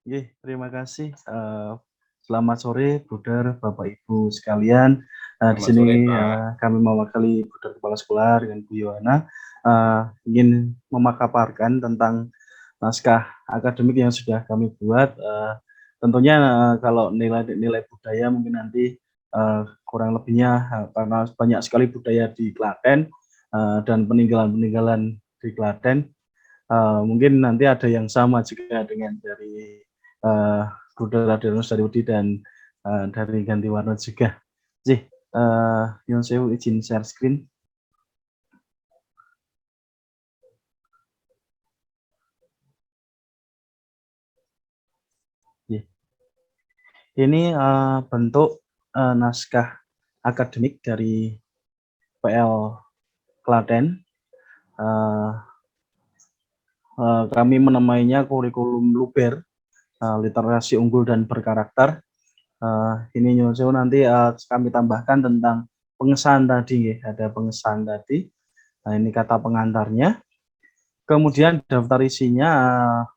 Nggih, terima kasih. Selamat sore, Bruder, Bapak Ibu sekalian. Di Selamat sini sore, Pak. kami mewakili Bruder Kepala Sekolah dengan Bu Yohana ingin memapakan tentang naskah akademik yang sudah kami buat. Tentunya kalau nilai-nilai budaya mungkin nanti kurang lebihnya karena banyak sekali budaya di Klaten dan peninggalan-peninggalan di Klaten. Mungkin nanti ada yang sama juga dengan dari Bruder Adenus dari UDI dan dari Ganti Warna juga. Jadi, Yun Sewu izin share screen. Ini bentuk naskah akademik dari PL Klaten. Kami menamainya kurikulum Luber, literasi unggul dan berkarakter. Ini Nyonsewu nanti kami tambahkan tentang pengesahan tadi, ada pengesahan tadi. Nah, ini kata pengantarnya. Kemudian daftar isinya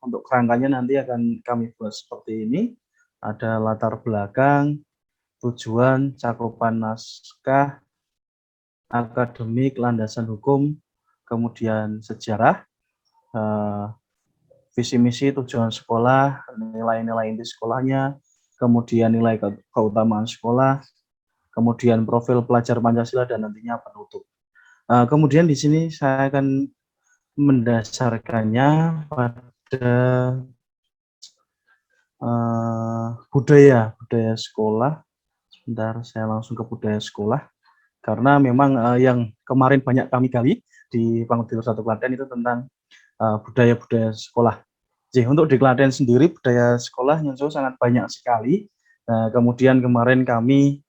untuk kerangkanya nanti akan kami buat seperti ini. Ada latar belakang, tujuan, cakupan naskah, akademik, landasan hukum, kemudian sejarah, visi misi, tujuan sekolah, nilai-nilai inti sekolahnya, kemudian nilai keutamaan sekolah, kemudian profil pelajar Pancasila dan nantinya penutup. Kemudian di sini saya akan mendasarkannya pada budaya sekolah. Sebentar, saya langsung ke budaya sekolah karena memang yang kemarin banyak kami gali di Pangudil 1 Klaten itu tentang budaya-budaya sekolah. Jadi untuk di Klaten sendiri budaya sekolah yang sangat banyak sekali. Kemudian kemarin kami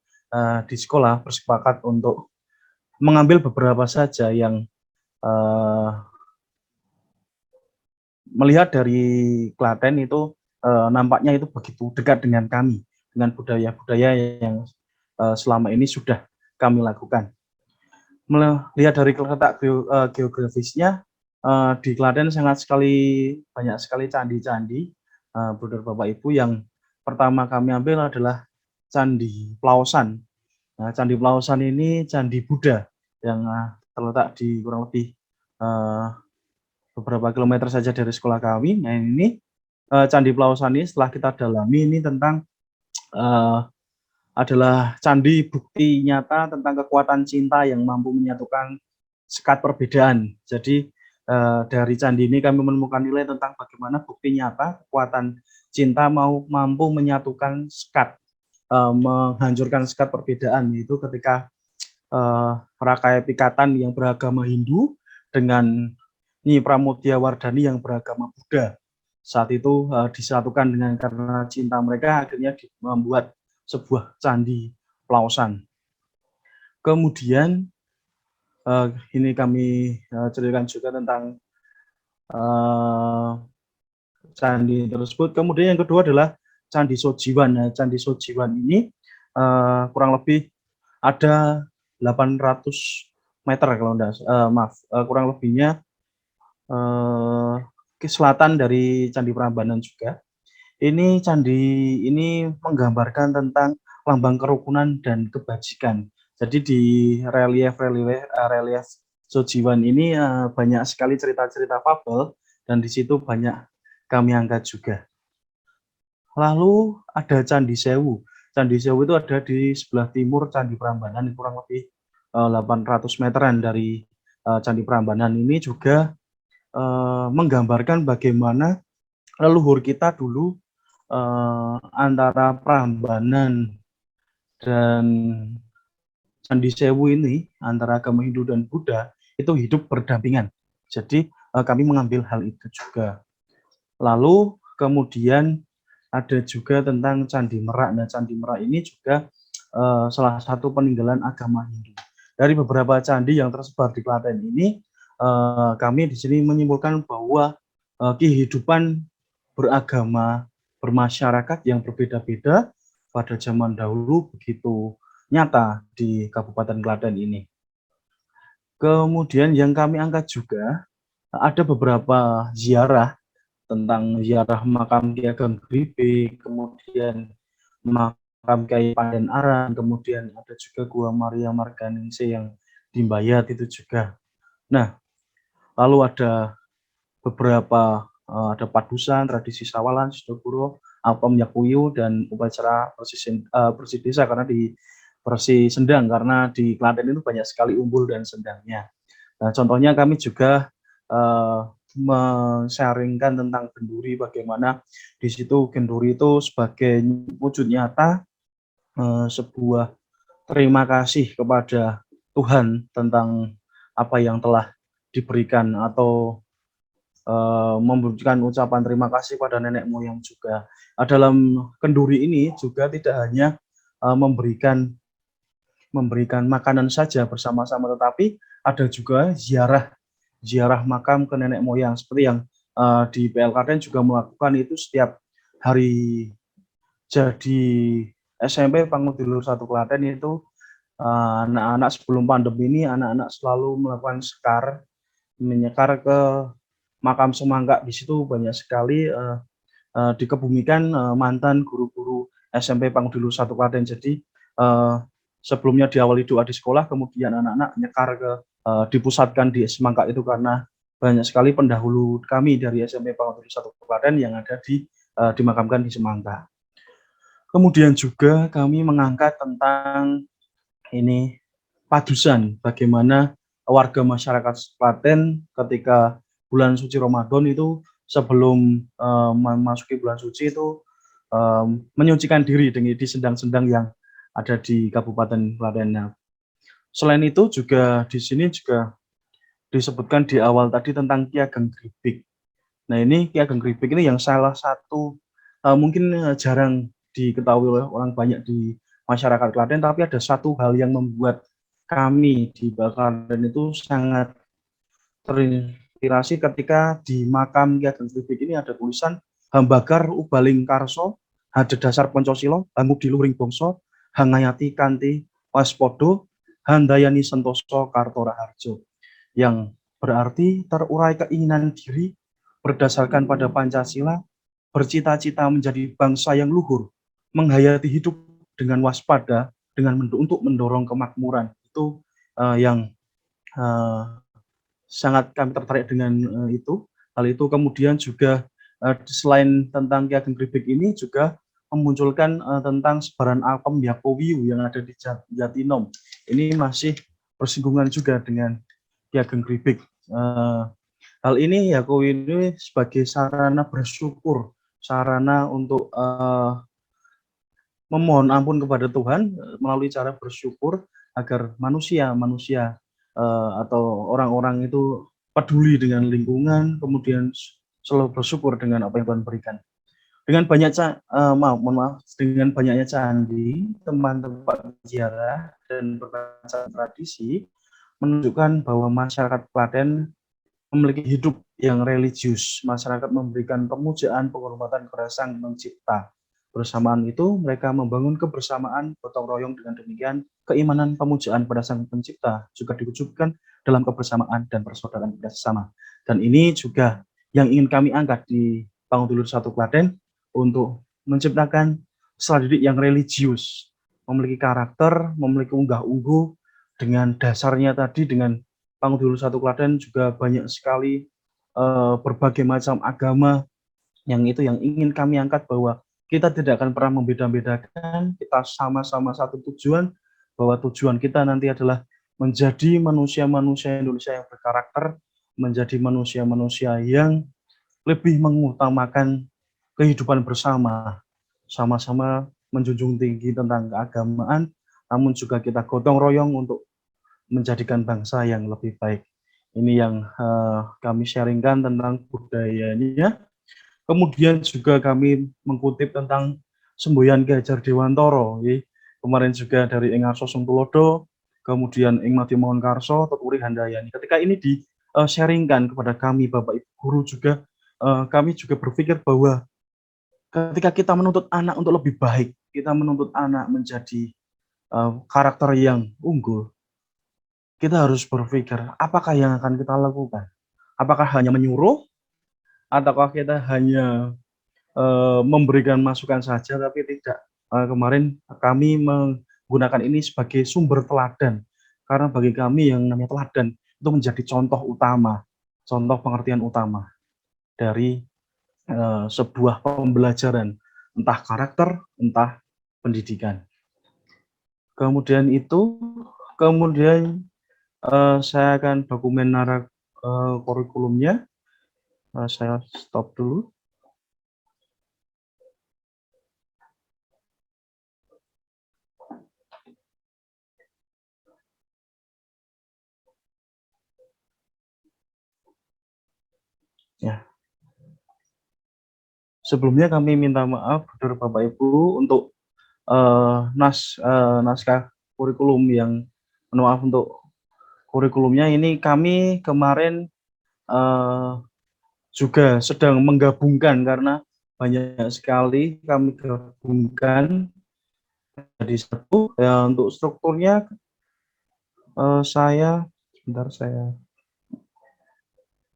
di sekolah bersepakat untuk mengambil beberapa saja yang melihat dari Klaten itu nampaknya itu begitu dekat dengan kami, dengan budaya-budaya yang selama ini sudah kami lakukan. Melihat dari letak geografisnya, di Klaten banyak sekali candi-candi, Bruder Bapak Ibu. Yang pertama kami ambil adalah Candi Plaosan. Nah, Candi Plaosan ini candi Buddha yang terletak di kurang lebih beberapa kilometer saja dari sekolah kami. Nah, ini Candi Plaosan ini setelah kita dalami ini tentang adalah candi bukti nyata tentang kekuatan cinta yang mampu menyatukan sekat perbedaan. Jadi dari candi ini kami menemukan nilai tentang bagaimana bukti nyata kekuatan cinta mampu menyatukan sekat, menghancurkan sekat perbedaan, yaitu ketika Rakai Pikatan yang beragama Hindu dengan Nyi Pramodya Wardani yang beragama Buddha. Saat itu disatukan dengan karena cinta mereka akhirnya membuat sebuah candi Plaosan. Kemudian ini kami ceritakan juga tentang candi tersebut. Kemudian yang kedua adalah Candi Sojiwan. Nah, Candi Sojiwan ini kurang lebih ada 800 meter kalau enggak, kurang lebihnya ke selatan dari Candi Prambanan juga. Ini candi ini menggambarkan tentang lambang kerukunan dan kebajikan. Jadi di relief Sojiwan ini banyak sekali cerita-cerita fabel dan di situ banyak kami angkat juga. Lalu ada Candi Sewu. Candi Sewu itu ada di sebelah timur Candi Prambanan, kurang lebih 800 meteran dari Candi Prambanan. Ini juga menggambarkan bagaimana leluhur kita dulu antara Prambanan dan Candi Sewu ini, antara agama Hindu dan Buddha itu hidup berdampingan. Jadi kami mengambil hal itu juga. Lalu kemudian ada juga tentang Candi Merak. Nah, Candi Merak ini juga salah satu peninggalan agama Hindu. Dari beberapa candi yang tersebar di Klaten ini, kami di sini menyimpulkan bahwa kehidupan beragama, bermasyarakat yang berbeda-beda pada zaman dahulu begitu nyata di Kabupaten Klaten ini. Kemudian yang kami angkat juga ada beberapa ziarah tentang ziarah makam Ki Ageng Gripik, kemudian makam Kiai Pandan Aran, kemudian ada juga Gua Maria Marganingsi yang di Mbayat itu juga. Nah, lalu ada beberapa ada padusan, tradisi sawalan, Sidoguro, apem yakuyu, dan upacara bersih desa karena di bersih sendang karena di Klaten itu banyak sekali umbul dan sendangnya. Nah, contohnya kami juga men-sharingkan tentang genduri, bagaimana di situ genduri itu sebagai wujud nyata sebuah terima kasih kepada Tuhan tentang apa yang telah diberikan atau memberikan ucapan terima kasih pada nenek moyang juga. Dalam kenduri ini juga tidak hanya memberikan makanan saja bersama-sama, tetapi ada juga ziarah makam ke nenek moyang seperti yang di PLKN juga melakukan itu setiap hari jadi SMP Pangudulur 1 Klaten itu anak-anak sebelum pandemi ini anak-anak selalu melakukan menyekar ke makam Semangka. Di situ banyak sekali dikebumikan mantan guru-guru SMP Pangudulur 1 Klaten. Jadi sebelumnya diawali doa di sekolah, kemudian anak-anak nyekar ke dipusatkan di Semangka itu karena banyak sekali pendahulu kami dari SMP Pangudulur 1 Klaten yang ada dimakamkan di Semangka. Kemudian juga kami mengangkat tentang ini padusan, bagaimana warga masyarakat Klaten ketika bulan suci Ramadan itu sebelum memasuki bulan suci itu menyucikan diri di sendang-sendang yang ada di Kabupaten Klaten. Selain itu juga di sini juga disebutkan di awal tadi tentang Ki Ageng Gripik. Nah, ini Ki Ageng Gripik ini yang salah satu mungkin jarang diketahui oleh orang banyak di masyarakat Klaten, tapi ada satu hal yang membuat kami di Klaten itu sangat terinspirasi ketika di makam Ki Ageng Gripik ini ada tulisan Hambagar Ubaling Karso, Hade Dasar Pancasila, Hanguk Diluring Bangsa, Hangayati Kanti Waspodo, Handayani Sentoso Kartora Harjo, yang berarti terurai keinginan diri berdasarkan pada Pancasila, bercita-cita menjadi bangsa yang luhur, menghayati hidup dengan waspada, untuk mendorong kemakmuran. Itu yang sangat kami tertarik dengan itu. Hal itu kemudian juga selain tentang Ki Ageng Gripik ini juga memunculkan tentang sebaran apem yakuyu yang ada di Jatinom. Ini masih bersinggungan juga dengan Ki Ageng Gripik. Hal ini yakuyu ini sebagai sarana bersyukur, sarana untuk memohon ampun kepada Tuhan melalui cara bersyukur agar manusia atau orang-orang itu peduli dengan lingkungan, kemudian selalu bersyukur dengan apa yang Tuhan berikan. Dengan dengan banyaknya candi, tempat ziarah dan berbagai tradisi menunjukkan bahwa masyarakat Klaten memiliki hidup yang religius. Masyarakat memberikan pemujaan, penghormatan kepada Sang Pencipta. Bersamaan itu, mereka membangun kebersamaan, gotong royong. Dengan demikian, keimanan pemujaan pada Sang Pencipta juga diwujudkan dalam kebersamaan dan persaudaraan kita sesama. Dan ini juga yang ingin kami angkat di Pangudulur 1 Klaten untuk menciptakan sila didik yang religius, memiliki karakter, memiliki unggah-ungguh dengan dasarnya tadi. Dengan Pangudulur 1 Klaten juga banyak sekali berbagai macam agama yang ingin kami angkat, bahwa kita tidak akan pernah membeda-bedakan, kita sama-sama satu tujuan, bahwa tujuan kita nanti adalah menjadi manusia-manusia Indonesia yang berkarakter, menjadi manusia-manusia yang lebih mengutamakan kehidupan bersama, sama-sama menjunjung tinggi tentang keagamaan, namun juga kita gotong royong untuk menjadikan bangsa yang lebih baik. Ini yang kami sharingkan tentang budayanya. Kemudian juga kami mengutip tentang semboyan Ki Hajar Dewantara. Kemarin juga dari Ing Arso Sungtulodo, kemudian Ing Mati Mohon Karso, Tuturi Handayani. Ketika ini di-sharingkan kepada kami, Bapak Ibu Guru juga, kami juga berpikir bahwa ketika kita menuntut anak untuk lebih baik, kita menuntut anak menjadi karakter yang unggul, kita harus berpikir, apakah yang akan kita lakukan? Apakah hanya menyuruh, ataukah kita hanya memberikan masukan saja, tapi tidak. Kemarin kami menggunakan ini sebagai sumber teladan, karena bagi kami yang namanya teladan itu menjadi contoh utama, contoh pengertian utama dari sebuah pembelajaran, entah karakter, entah pendidikan. Kemudian saya akan dokumen kurikulumnya. Saya stop dulu. Ya. Sebelumnya kami minta maaf, Saudara Bapak Ibu, untuk naskah kurikulum yang, maaf, untuk kurikulumnya ini kami kemarin juga sedang menggabungkan, karena banyak sekali kami gabungkan jadi satu. Ya, untuk strukturnya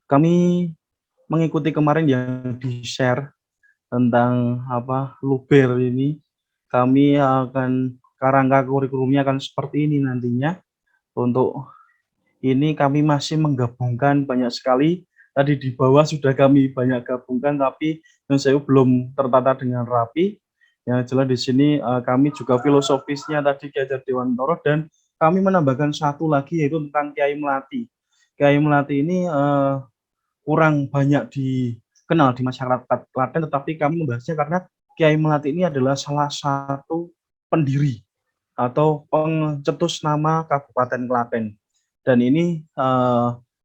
kami mengikuti kemarin yang di-share tentang Luber ini. Kami akan, kerangka kurikulumnya akan seperti ini nantinya. Untuk ini kami masih menggabungkan banyak sekali. Tadi di bawah sudah kami banyak gabungkan, tapi saya belum tertata dengan rapi. Yang jelas di sini kami juga filosofisnya tadi Ki Hajar Dewantara, dan kami menambahkan satu lagi, yaitu tentang Kiai Melati. Kiai Melati ini kurang banyak dikenal di masyarakat Klaten, tetapi kami membahasnya karena Kiai Melati ini adalah salah satu pendiri atau pencetus nama Kabupaten Klaten. Dan ini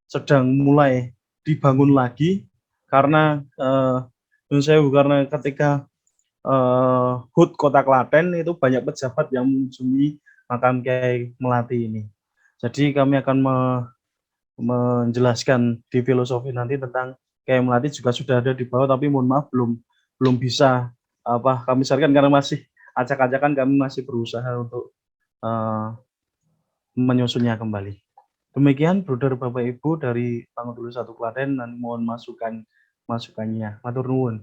sedang mulai dibangun lagi, karena karena ketika HUT Kota Klaten itu banyak pejabat yang mengunjungi makam Kiai Melati ini. Jadi kami akan menjelaskan di filosofi nanti tentang Kiai Melati juga sudah ada di bawah, tapi mohon maaf belum bisa kami sarankan, karena masih acak-acakan, kami masih berusaha untuk menyusunnya kembali. Demikian Saudara Bapak Ibu dari Pangatulis 1 Klaten, dan mohon masukannya. Matur nuwun.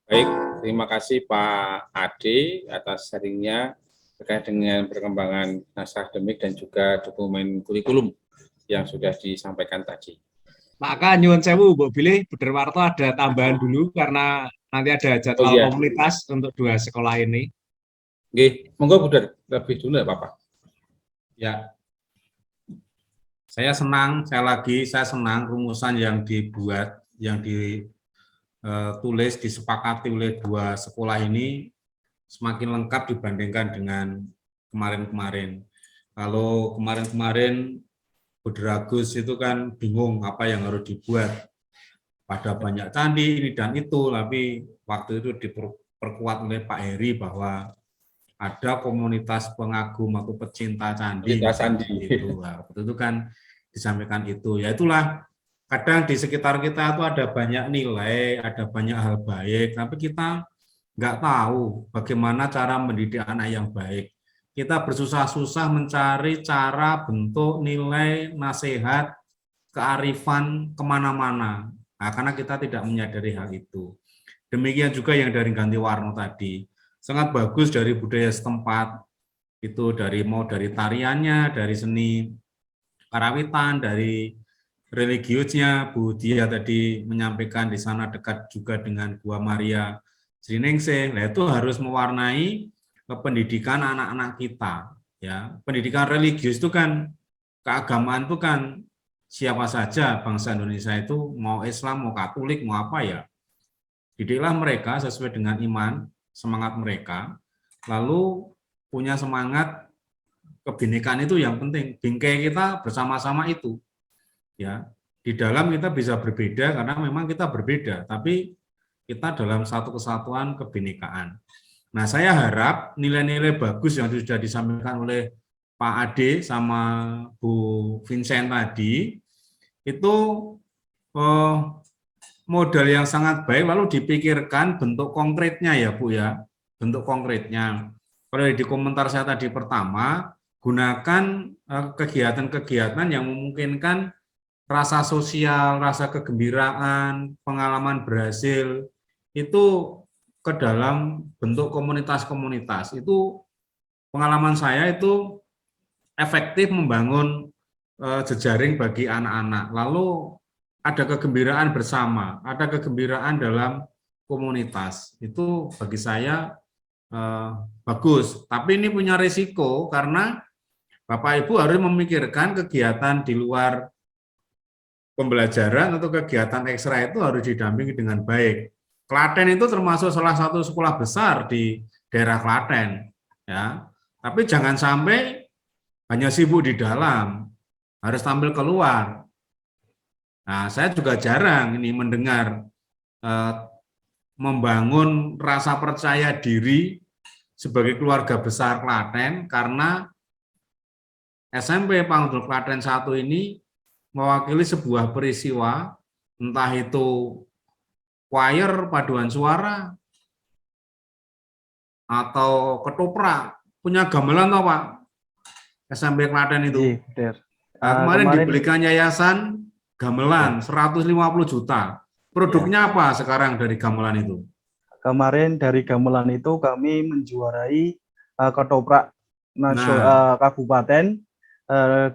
Baik, terima kasih Pak Ade atas sharingnya terkait dengan perkembangan naskah akademik dan juga dokumen kurikulum yang sudah disampaikan tadi. Maka nyuwun sewu, Mbok Bilih, Bu Darwarto ada tambahan dulu karena nanti ada jadwal komunitas untuk dua sekolah ini. Oke, monggo Bu Dar, lebih dulu ya Bapak. Ya, saya senang rumusan yang dibuat, yang ditulis, disepakati oleh dua sekolah ini semakin lengkap dibandingkan dengan kemarin-kemarin. Kalau kemarin-kemarin Budragus itu kan bingung apa yang harus dibuat. Pada banyak candi ini dan itu, tapi waktu itu diperkuat oleh Pak Heri bahwa ada komunitas pengagum atau pecinta candi. Itu. Nah, itu kan disampaikan itu. Ya itulah, kadang di sekitar kita itu ada banyak nilai, ada banyak hal baik, tapi kita nggak tahu bagaimana cara mendidik anak yang baik. Kita bersusah-susah mencari cara, bentuk, nilai, nasihat, kearifan kemana-mana. Nah, karena kita tidak menyadari hal itu. Demikian juga yang dari ganti warna tadi. Sangat bagus dari budaya setempat. Itu mau dari tariannya, dari seni karawitan, dari religiusnya. Bu Dia tadi menyampaikan di sana dekat juga dengan Gua Maria Sriningsih. Nah, itu harus mewarnai pendidikan anak-anak kita. Ya, pendidikan religius itu kan, keagamaan itu kan siapa saja bangsa Indonesia itu, mau Islam, mau Katolik, mau apa ya, didiklah mereka sesuai dengan iman, semangat mereka, lalu punya semangat kebinekaan itu yang penting. Bingkai kita bersama-sama itu. Ya, di dalam kita bisa berbeda karena memang kita berbeda, tapi kita dalam satu kesatuan kebinekaan. Nah, saya harap nilai-nilai bagus yang sudah disampaikan oleh Pak Ade sama Bu Vincent tadi, itu modal yang sangat baik, lalu dipikirkan bentuk konkretnya ya Bu ya, bentuk konkretnya. Kalau di komentar saya tadi pertama, gunakan kegiatan-kegiatan yang memungkinkan rasa sosial, rasa kegembiraan, pengalaman berhasil itu ke dalam bentuk komunitas-komunitas. Itu pengalaman saya itu efektif membangun jejaring bagi anak-anak. Lalu ada kegembiraan bersama, ada kegembiraan dalam komunitas. Itu bagi saya bagus. Tapi ini punya risiko karena Bapak Ibu harus memikirkan kegiatan di luar pembelajaran atau kegiatan ekstra itu harus didampingi dengan baik. Klaten itu termasuk salah satu sekolah besar di daerah Klaten, ya. Tapi jangan sampai hanya sibuk di dalam, harus tampil keluar. Nah, saya juga jarang ini mendengar membangun rasa percaya diri sebagai keluarga besar Klaten karena SMP Pangudul Klaten 1 ini mewakili sebuah peristiwa, entah itu choir paduan suara atau ketoprak, punya gamelan toh Pak, SMP Klaten itu. Nah, kemarin dibelikan yayasan gamelan 150 juta. Produknya apa sekarang dari gamelan itu? Kemarin dari gamelan itu kami menjuarai ketoprak kabupaten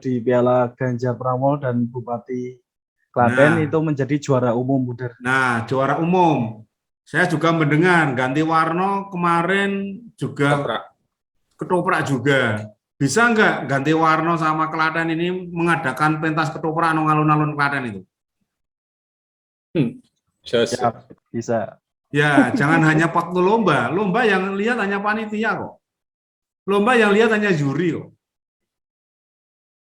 di Piala Ganjar Pranowo dan Bupati Klaten itu menjadi juara umum, Buder. Nah, juara umum. Saya juga mendengar ganti warna kemarin juga ketoprak juga. Bisa nggak ganti warna sama Klaten ini mengadakan pentas ketoprak nang alun-alun Klaten itu? Siap, bisa. Ya, jangan hanya waktu lomba. Lomba yang lihat hanya panitia kok. Lomba yang lihat hanya juri kok.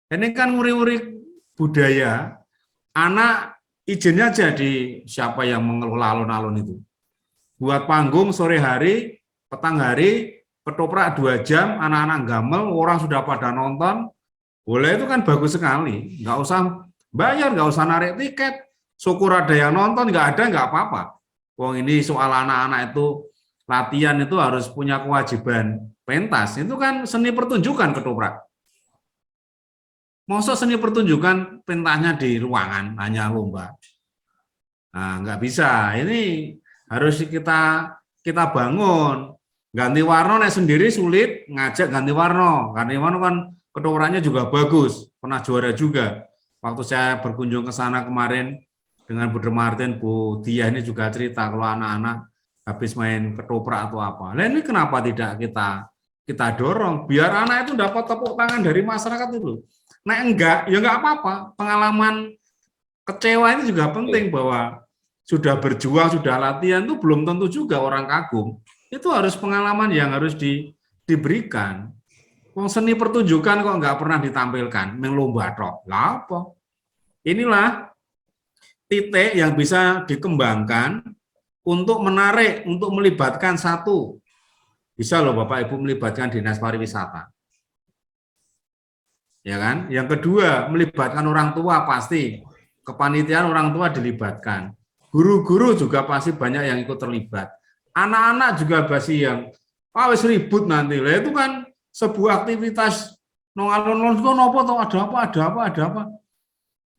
Ini kan nguri-nguri budaya, anak izinnya jadi siapa yang mengelola alun-alun itu. Buat panggung sore hari, petang hari, ketoprak 2 jam, anak-anak gamel, orang sudah pada nonton, boleh itu kan bagus sekali. Nggak usah bayar, nggak usah narik tiket, syukur ada yang nonton, nggak ada, nggak apa-apa. Wong ini soal anak-anak itu, latihan itu harus punya kewajiban pentas, itu kan seni pertunjukan ketoprak. Masa seni pertunjukan pentasnya di ruangan, hanya lomba. Nah, nggak bisa. Ini harus kita bangun. Ganti warna nek sendiri sulit, ngajak ganti warna. Ganti warna kan ketopraknya juga bagus, pernah juara juga. Waktu saya berkunjung ke sana kemarin dengan Bu Martin, Bu Dia ini juga cerita kalau anak-anak habis main ketoprak atau apa. Nah, ini kenapa tidak kita dorong biar anak itu dapat tepuk tangan dari masyarakat itu. Nah enggak, ya enggak apa-apa. Pengalaman kecewa ini juga penting bahwa sudah berjuang, sudah latihan itu belum tentu juga orang kagum. Itu harus pengalaman yang harus diberikan. Seni pertunjukan kok enggak pernah ditampilkan, lomba tok. Lah apa? Inilah titik yang bisa dikembangkan untuk menarik, untuk melibatkan satu. Bisa loh Bapak Ibu melibatkan Dinas Pariwisata. Ya kan? Yang kedua, melibatkan orang tua pasti. Kepanitiaan orang tua dilibatkan. Guru-guru juga pasti banyak yang ikut terlibat. Anak-anak juga pasti yang wis ribut nanti. Lah itu kan sebuah aktivitas nong-alon nopo toh ada apa.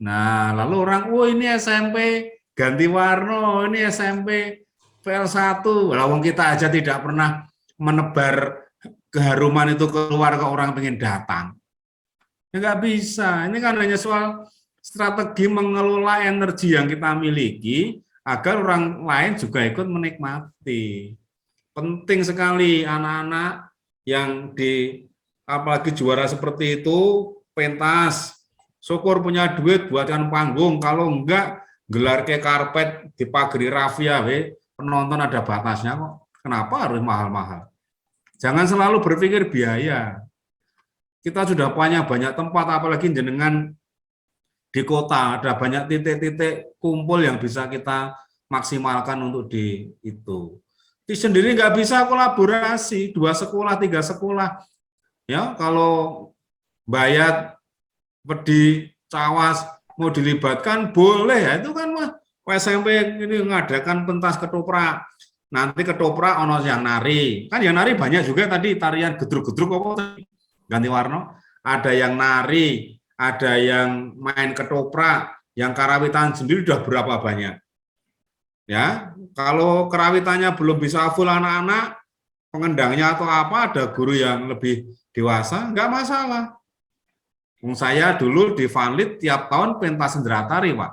Nah, lalu orang ini SMP ganti warna, ini SMP PL1. Walaupun kita aja tidak pernah menebar keharuman itu keluar ke orang pengen datang. Ya nggak bisa. Ini kan hanya soal strategi mengelola energi yang kita miliki agar orang lain juga ikut menikmati. Penting sekali anak-anak yang apalagi juara seperti itu pentas. Syukur punya duit buatkan panggung. Kalau enggak gelar ke karpet dipagari rafia, penonton ada batasnya kok. Kenapa harus mahal-mahal? Jangan selalu berpikir biaya. Kita sudah punya banyak tempat, apalagi jenengan di kota, ada banyak titik-titik kumpul yang bisa kita maksimalkan untuk di itu. Di sendiri nggak bisa kolaborasi, 2 sekolah, 3 sekolah. Ya, kalau Bayat, Pedi, Cawas mau dilibatkan boleh ya, itu kan mah SMP ini mengadakan pentas ketoprak. Nanti ketoprak ono yang nari. Kan yang nari banyak juga tadi tarian gedruk-gedruk apa ganti warna, ada yang nari, ada yang main ketoprak, yang karawitan sendiri udah berapa banyak. Ya, kalau karawitannya belum bisa full anak-anak, pengendangnya atau apa, ada guru yang lebih dewasa, nggak masalah. Saya dulu di Vanlit tiap tahun pentas sendera tari, Pak.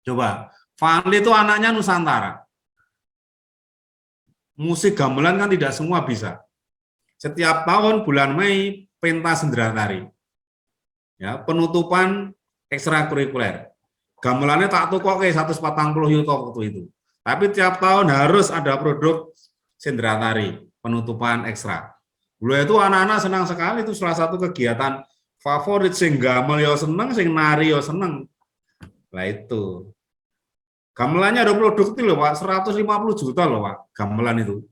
Coba, Vanlit itu anaknya Nusantara. Musik gamelan kan tidak semua bisa. Setiap tahun bulan Mei pentas sendera tari. Ya, penutupan ekstrakurikuler. Gamelannya tak tukok ke 140 yuto waktu itu. Tapi tiap tahun harus ada produk sendera tari, penutupan ekstra. Dulu itu anak-anak senang sekali, itu salah satu kegiatan favorit, sing gamel yo seneng, sing nari yo seneng. Nah itu. Gamelannya ada produktif loh Pak, 150 juta loh Pak, gamelan itu.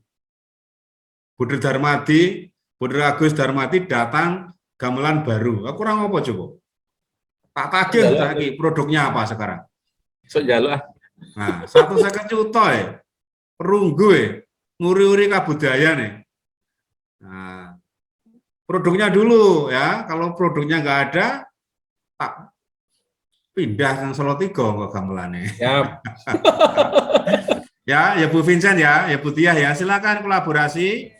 Buder Darmadi, Buder Agus Darmadi datang gamelan baru. Kurang apa coba? Tak tagih lagi produknya apa sekarang? So jaluk. Nah, 150 juta ya. Perunggu ya. Nguri-uri kabudaya nih. Nah, produknya dulu ya. Kalau produknya nggak ada, tak pindah ke Solo Tigo kok gamelannya. Siap. Ya Bu Vincent ya Bu Tiah ya. Silakan kolaborasi.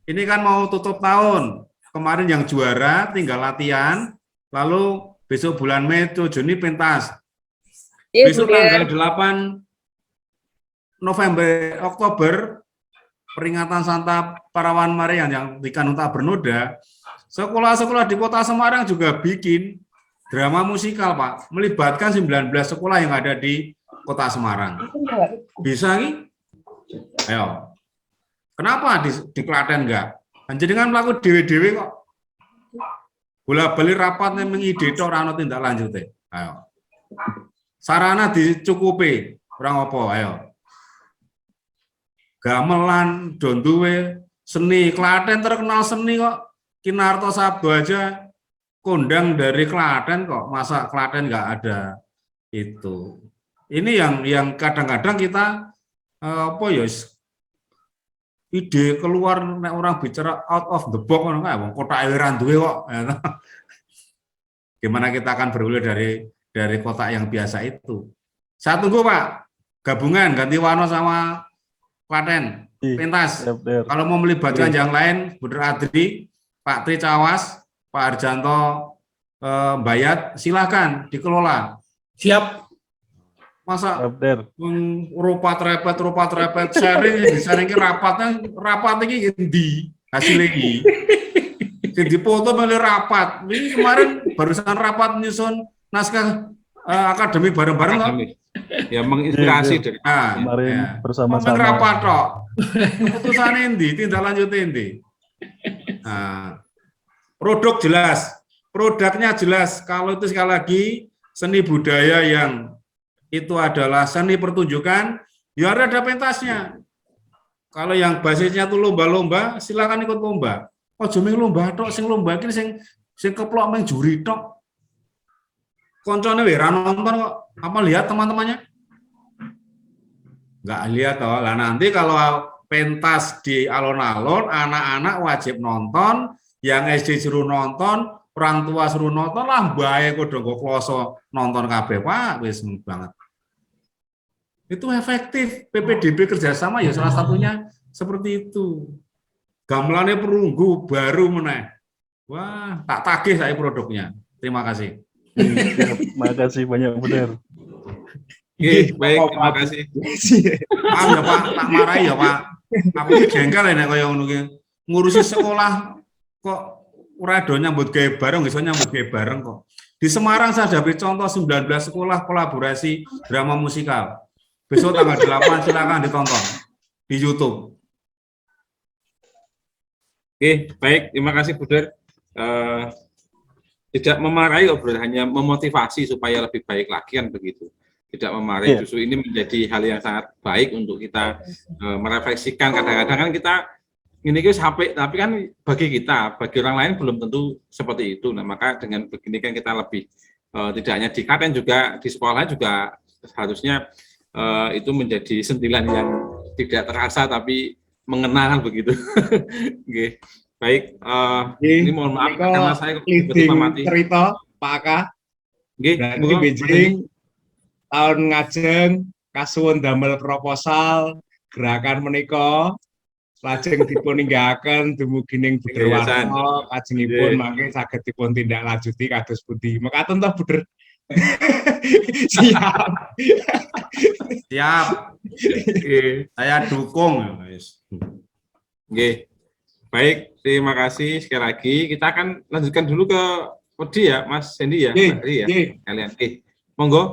Ini kan mau tutup tahun. Kemarin yang juara tinggal latihan. Lalu besok bulan Mei itu Juni pentas. Besok tanggal 8 Oktober peringatan Santa Parawan Marian yang di Kanuta Bernoda. Sekolah-sekolah di Kota Semarang juga bikin drama musikal, Pak, melibatkan 19 sekolah yang ada di Kota Semarang. Bisa nih? Ayo. Kenapa di Klaten enggak? Jenengan melakukan dewe-dewe kok. Bola-bali rapat mengide tok ora ono tindak lanjut. Ayo. Sarana dicukupi, ora apa, ayo. Gamelan, don duwe, seni, Klaten terkenal seni kok. Kinarto Sabdo aja kondang dari Klaten kok, masa Klaten nggak ada itu. Ini yang kadang-kadang kita apa ya, ide keluar nek orang bicara out of the box ngono kae wong kota eweran duwe kok. Gimana kita akan bergulir dari kotak yang biasa itu. Saya tunggu Pak, gabungan ganti warna sama Klaten, pentas. Kalau mau melibatkan yang lain, Buder Adri, Pak Tri Cawas, Pak Arjanto Bayat, silakan dikelola. Siap. Masa rupat repet sharing rapat ini di hasil ini. Jadi foto melalui rapat. Ini kemarin barusan rapat nyusun naskah akademik bareng-bareng kok. Ya menginspirasi dari kemarin bersama-sama. Rapat kok. Keputusan endi, tindak lanjut endi. Nah, produk jelas, produknya jelas. Kalau itu sekali lagi seni budaya yang itu adalah seni pertunjukan, ya ada pentasnya. Kalau yang basisnya tuh lomba-lomba, silakan ikut lomba. Oh, cuma lomba tok, sing lomba iki sing keplok meng juri tok. Koncone ora nonton kok. Apa lihat teman-temannya? Enggak lihat toh. Lah nanti kalau pentas di alon-alon, anak-anak wajib nonton, yang SD suruh nonton, orang tua suruh nonton lah, bae kudu nggo kloso nonton kabeh, Pak, wis banget. Itu efektif. PPDB kerjasama ya salah satunya seperti itu. Gamelannya perunggu baru meneh. Wah, tak tagih saya produknya. Terima kasih. Terima kasih banyak benar. Baik, terima kasih. Maaf ya Pak, tak marahi ya Pak. Aku jengkel nek kaya ngono ki. Ngurusi sekolah kok ora do nyambut gawe bareng, iso nyambut gawe bareng kok. Di Semarang saya dapat contoh 19 sekolah kolaborasi drama musikal. Besok tanggal 8 silakan ditonton di YouTube. Oke, baik, terima kasih Buder. Tidak memarahi Buder, hanya memotivasi supaya lebih baik lagi kan begitu. Tidak memarahi, justru ini menjadi hal yang sangat baik untuk kita merefleksikan. Kadang-kadang kan kita ini sampai, tapi kan bagi kita, bagi orang lain belum tentu seperti itu. Nah, maka dengan begini kan kita lebih tidak hanya di Klaten juga di sekolah juga harusnya itu menjadi sentilan yang tidak terasa tapi mengenal begitu. Oke, baik. Ini mohon maaf karena saya tiba-tiba mati. Cerita Pak Aka. Nggih, Berarti monggo, Mas bijing tahun ngajeng kasuwun damel proposal gerakan menika lajeng dipun ninggaken dumugining Buder Yayasan. Warta lajengipun Nggih. mangke saged dipun tindak lanjuti kados pundi. Mekaten toh Buder. Siap. Siap, Nggih. saya dukung. Wis. Nggih. Baik, terima kasih sekali lagi. Kita akan lanjutkan dulu ke Wedi ya, Mas Hendy ya, Nggih, Mbak Ri ya. nggih, Kalian. Monggo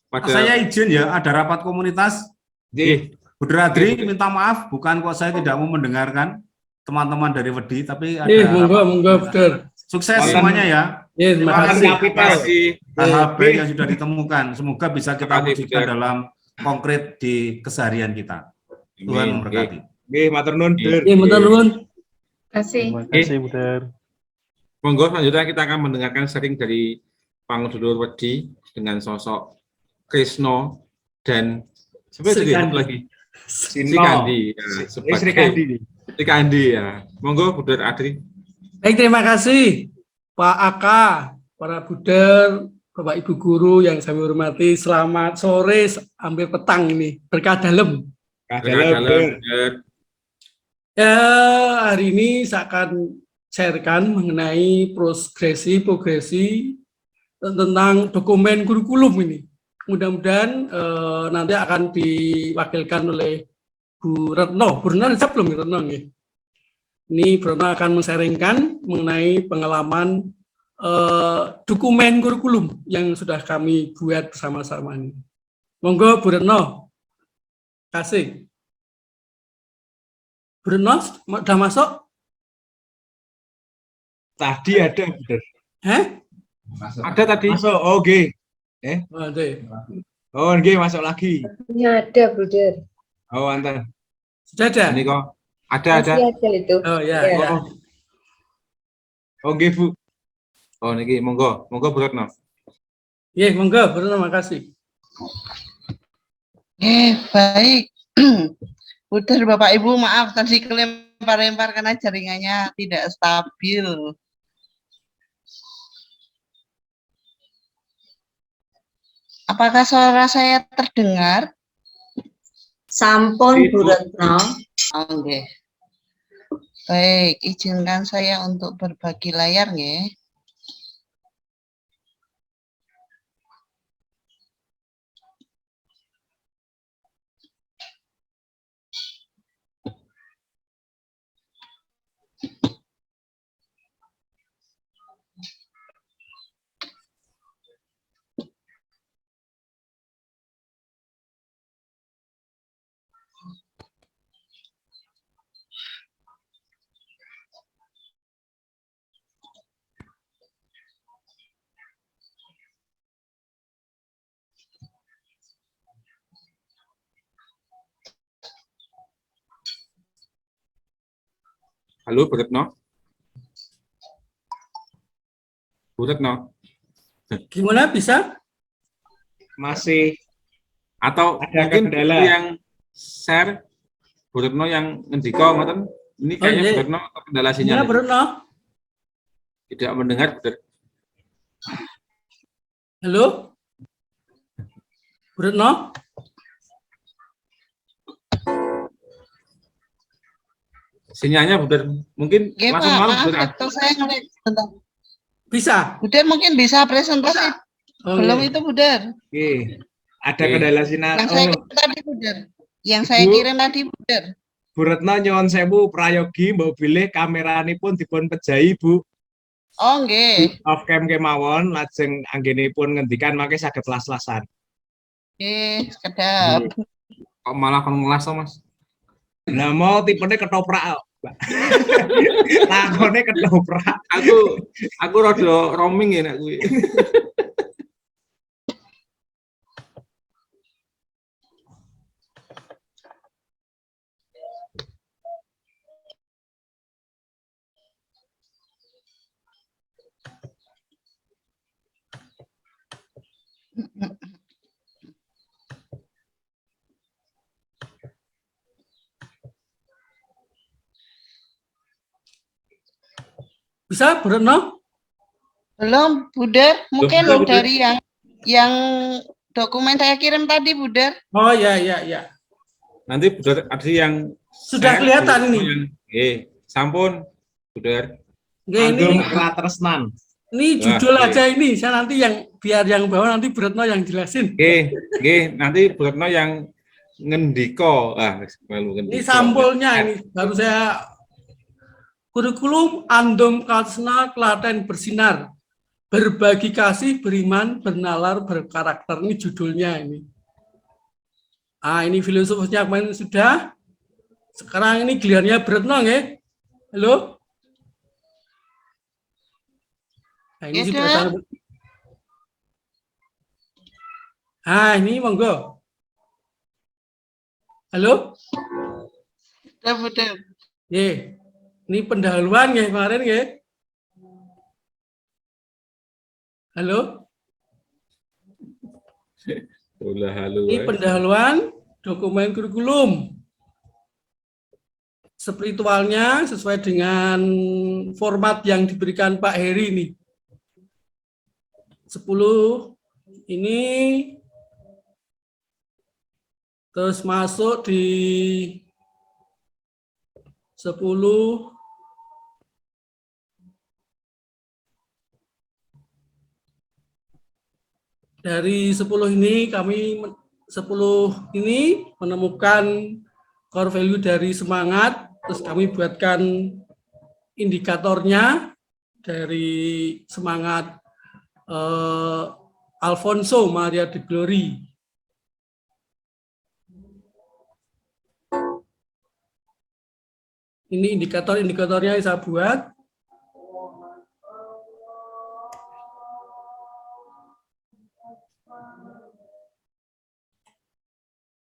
pada Saya izin ya, ada rapat komunitas. nggih. Buder Adri minta maaf, bukan kok saya tidak mau mendengarkan teman-teman dari Wedi, tapi ada Monggo, rapat monggo, komunitas. Buder. Sukses Wonten- semuanya ya. Terima Wonten kasih. kapital. kasih. Hal-hal baik Nggih. yang sudah ditemukan, semoga bisa kita Terima kasih, wujudkan Buder. dalam konkret di keseharian kita. Tuhan Amin. memberkati. Nggih, matur nuwun, Buder. Matur nuwun. Terima kasih, Buder. Monggo selanjutnya kita akan mendengarkan sharing dari Pangdulur Wedi dengan sosok Krisno dan seperti Sri Kandi. lagi Sino. Sri Kandi ya, Sri Kandi. Sri Kandi ya. Monggo Buder Adri. Baik, terima kasih Pak Aka, para Buder, Bapak Ibu guru yang saya hormati. Selamat sore, hampir petang ini. Berkah dalam. Kadalem, Buder. Buder. Ya, hari ini saya akan sharekan mengenai progresi tentang dokumen kurikulum ini. Mudah-mudahan nanti akan diwakilkan oleh Bu Retno. Bu Retno siap belum Bu Retno? Ini Bu Retno akan men-sharingkan mengenai pengalaman dokumen kurikulum yang sudah kami buat bersama-sama ini. Monggo Bu Retno. Kasih. Bu Retno, udah masuk? Tadi ada, Buder. Hah? Ada tadi. Masuk. Oh, nggih. Oh, ada. Oh, nggih, masuk lagi. Ini ada, Bruder. Oh, wonten. Sudah ada? Ini kok ada. Masih ada itu. Oh ya, Ya. ya. Oh, nggih, Bu. Oh niki monggo Bu Retno. Iya, monggo, terima kasih. Baik. Buder, Bapak Ibu, maaf tadi kelempar-lempar karena jaringannya tidak stabil. Apakah suara saya terdengar? Sampun, Bu Retno. Oke. Baik, izinkan saya untuk berbagi layar, nggih. Halo Bu Retno. Bu Retno. Gimana bisa? Masih Atau Ada mungkin kendala. yang share Bu Retno yang ngendika ngoten. Ini kayaknya iya. Bu Retno kendala Gimana, sinyal. Bu Retno? Tidak mendengar Bu Retno. Halo? Bu Retno? Sinyalnya Bu Retno. Mungkin Nggih, langsung Pak, malam maaf, Bu Retno. laptop saya ngelag. Bentar. Bisa? Buder mungkin bisa presentasi. Oh, Belum iya. itu, Buder. nggih. Ada Oke. kendala sinyal. Yang saya Oh, kirim tadi, Buder. Yang saya Bu. kirim tadi, Buder. Bu Retno nyuwun sewu prayogi mbok bilih kameranipun dipun pejahi, Bu. Oh, nggih. Off cam kemawon lajeng anggenipun ngendikan mangke saged las-lasan. Nggih, sekedap. Kok malah kon ngelas to, Mas? Lah mau tipene ketoprak kok, Mbak. Lakone ketoprak. Aku rada roaming ya nek kuwi. Bisa, Bu Retno? Belum, Buder. Mungkin Belum, Buder. dari yang Yang dokumen saya kirim tadi, Buder. Oh ya, ya, ya. Nanti Buder ada yang Sudah share kelihatan di- ini. Sampun Buder. Nggih, ini Andum Ratresnan. judul Wah, aja ini. Saya nanti yang biar yang bawah nanti Bu Retno yang jelasin. Nanti Bu Retno yang ngendiko. Malu ngendiko. Ini sampulnya ini baru saya kurikulum Andum Katsna Klaten Bersinar. Berbagi kasih, beriman, bernalar, berkarakter. Ini judulnya ini. Ini filosofisnya kemarin sudah. Sekarang ini gilirannya Bu Retno nggih. Halo? Nah, ini Ya, sudah Dek. sampai. Ini monggo. Halo? Sudah, Buder. Ini pendahuluan ya kemarin ya. Halo? Ulah halo. Ini pendahuluan dokumen kurikulum. Spiritualnya sesuai dengan format yang diberikan Pak Heri ini. 10 ini terus masuk di 10 dari 10 ini kami 10 ini menemukan core value dari semangat, terus kami buatkan indikatornya dari semangat Alfonso Maria de Glory. Ini indikator-indikatornya yang saya buat.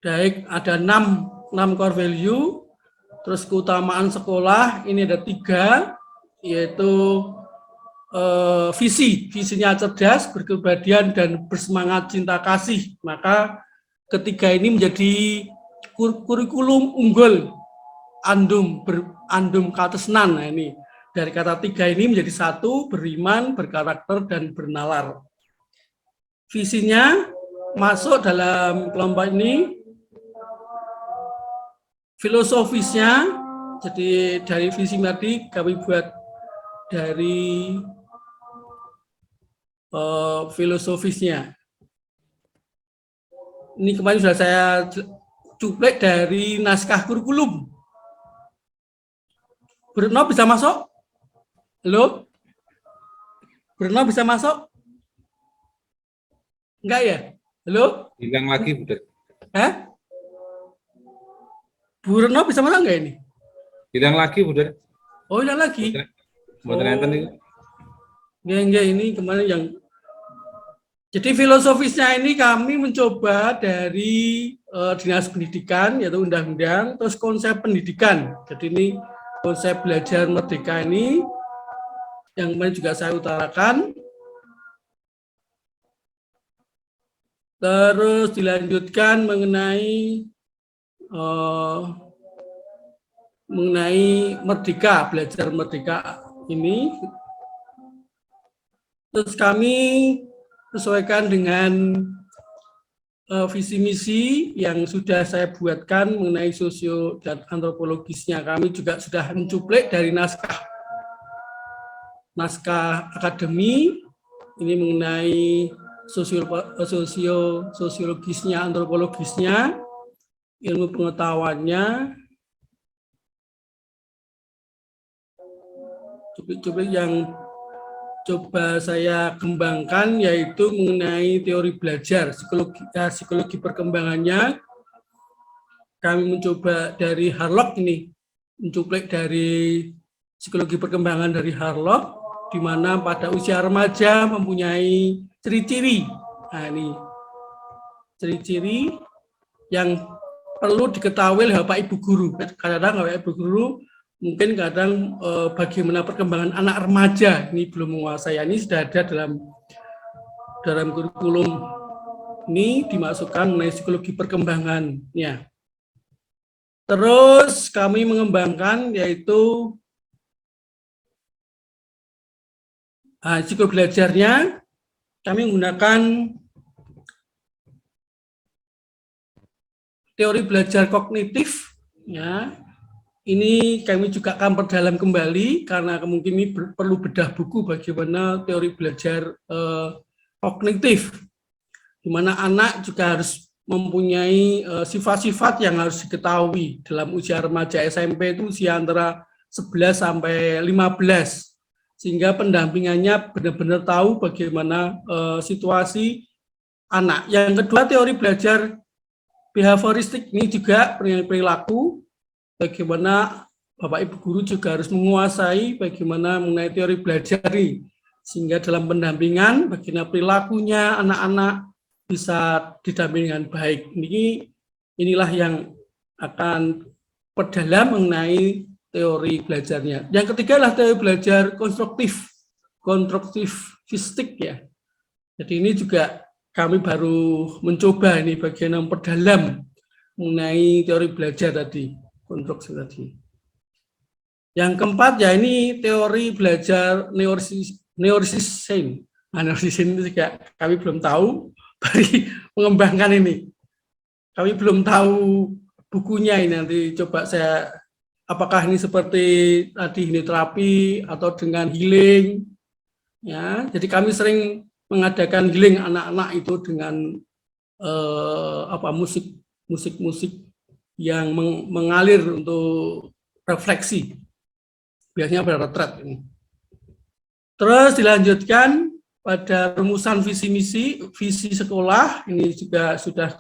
Baik, ada 6 core value. Terus keutamaan sekolah, ini ada 3, yaitu visinya cerdas, berkepribadian, dan bersemangat cinta kasih. Maka ketiga ini menjadi kurikulum unggul Andum Katesnan. Nah, ini dari kata 3 ini menjadi 1, beriman, berkarakter, dan bernalar. Visinya masuk dalam kelompok ini. Filosofisnya, jadi dari visi tadi kami buat dari filosofisnya. Ini kemarin sudah saya cuplek dari naskah kurikulum. Bruno bisa masuk? Halo? Bruno bisa masuk? Enggak ya? Halo? Hilang lagi Buder. Bu Retno bisa masuk enggak ini? Hilang lagi Buder. Oh, hilang lagi. Mboten enten niku. Enggak, ini kemarin yang. Jadi filosofisnya ini kami mencoba dari Dinas Pendidikan, yaitu undang-undang, terus konsep pendidikan. Jadi ini konsep belajar merdeka ini yang kemarin juga saya utarakan. Terus dilanjutkan mengenai merdeka, belajar merdeka ini. Terus kami sesuaikan dengan visi misi yang sudah saya buatkan mengenai sosio dan antropologisnya. Kami juga sudah mencuplek dari naskah akademi ini mengenai sosiologisnya, antropologisnya, ilmu pengetahuannya, cuplik-cuplik yang coba saya kembangkan yaitu mengenai teori belajar, psikologi perkembangannya. Kami mencoba dari Harlock ini, mencuplik dari psikologi perkembangan dari Harlock, di mana pada usia remaja mempunyai ciri-ciri. Nah, ini ciri-ciri yang perlu diketahui oleh Bapak Ibu guru. Kadang-kadang Bapak Ibu guru mungkin kadang bagaimana perkembangan anak remaja ini belum menguasai. Ini sudah ada dalam kurikulum ini dimasukkan mengenai psikologi perkembangannya. Terus kami mengembangkan yaitu psikologi belajarnya. Kami menggunakan teori belajar kognitif, ya. Ini kami juga akan perdalam kembali karena mungkin ini perlu bedah buku bagaimana teori belajar kognitif, di mana anak juga harus mempunyai sifat-sifat yang harus diketahui dalam usia remaja SMP itu usia antara 11 sampai 15, sehingga pendampingannya benar-benar tahu bagaimana situasi anak. Yang kedua, teori belajar behavioristik ini juga perilaku, bagaimana Bapak Ibu guru juga harus menguasai bagaimana mengenai teori belajar ini, sehingga dalam pendampingan bagaimana perilakunya anak-anak bisa didampingi dengan baik. Inilah yang akan perdalam mengenai teori belajarnya. Yang ketiga adalah teori belajar konstruktivistik ya. Jadi ini juga kami baru mencoba ini bagian yang perdalam mengenai teori belajar tadi, konstruksi tadi. Yang keempat ya ini teori belajar neuroscience. Neuroscience ini juga kami belum tahu, baru mengembangkan ini. Kami belum tahu bukunya ini, nanti coba saya, apakah ini seperti tadi hipnoterapi atau dengan healing. Ya, jadi kami sering mengadakan healing anak-anak itu dengan musik yang mengalir untuk refleksi. Biasanya pada retret ini. Terus dilanjutkan pada rumusan visi misi, visi sekolah, ini juga sudah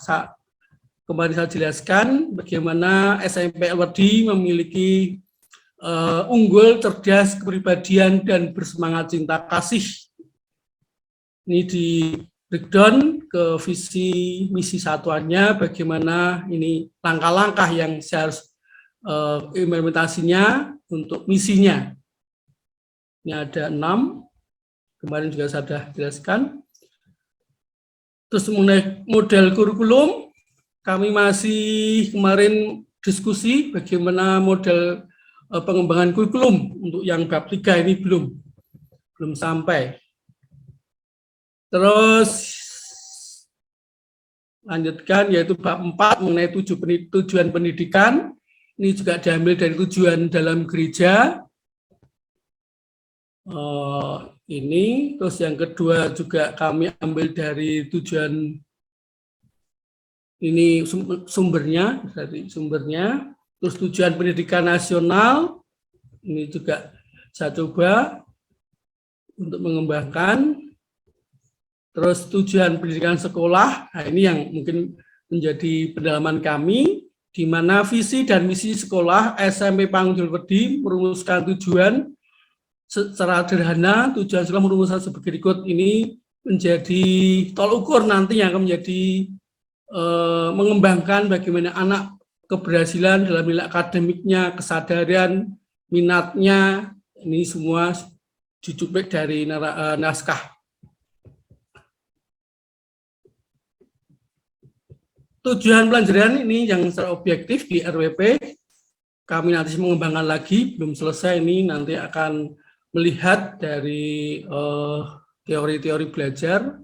kemarin saya jelaskan bagaimana SMP Elwerdi memiliki unggul, cerdas, kepribadian, dan bersemangat cinta kasih. Ini di breakdown ke visi misi satuannya, bagaimana ini langkah-langkah yang saya harus implementasinya untuk misinya. Ini ada 6, kemarin juga saya sudah jelaskan. Terus mengenai model kurikulum, kami masih kemarin diskusi bagaimana model pengembangan kurikulum untuk yang bab 3 ini belum sampai. Terus lanjutkan yaitu bab 4 mengenai tujuan pendidikan. Ini juga diambil dari tujuan dalam gereja. Ini terus yang kedua juga kami ambil dari tujuan ini sumbernya, terus tujuan pendidikan nasional ini juga saya coba untuk mengembangkan, terus tujuan pendidikan sekolah, nah ini yang mungkin menjadi pendalaman kami, di mana visi dan misi sekolah SMP Panggung Elwerdi merumuskan tujuan secara sederhana. Tujuan sekolah merumuskan sebagai berikut, ini menjadi tolak ukur nanti yang akan menjadi mengembangkan bagaimana anak keberhasilan dalam nilai akademiknya, kesadaran, minatnya, ini semua dicuplik dari naskah. Tujuan pelajaran ini yang secara objektif di RWP, kami nanti mengembangkan lagi, belum selesai ini, nanti akan melihat dari teori-teori belajar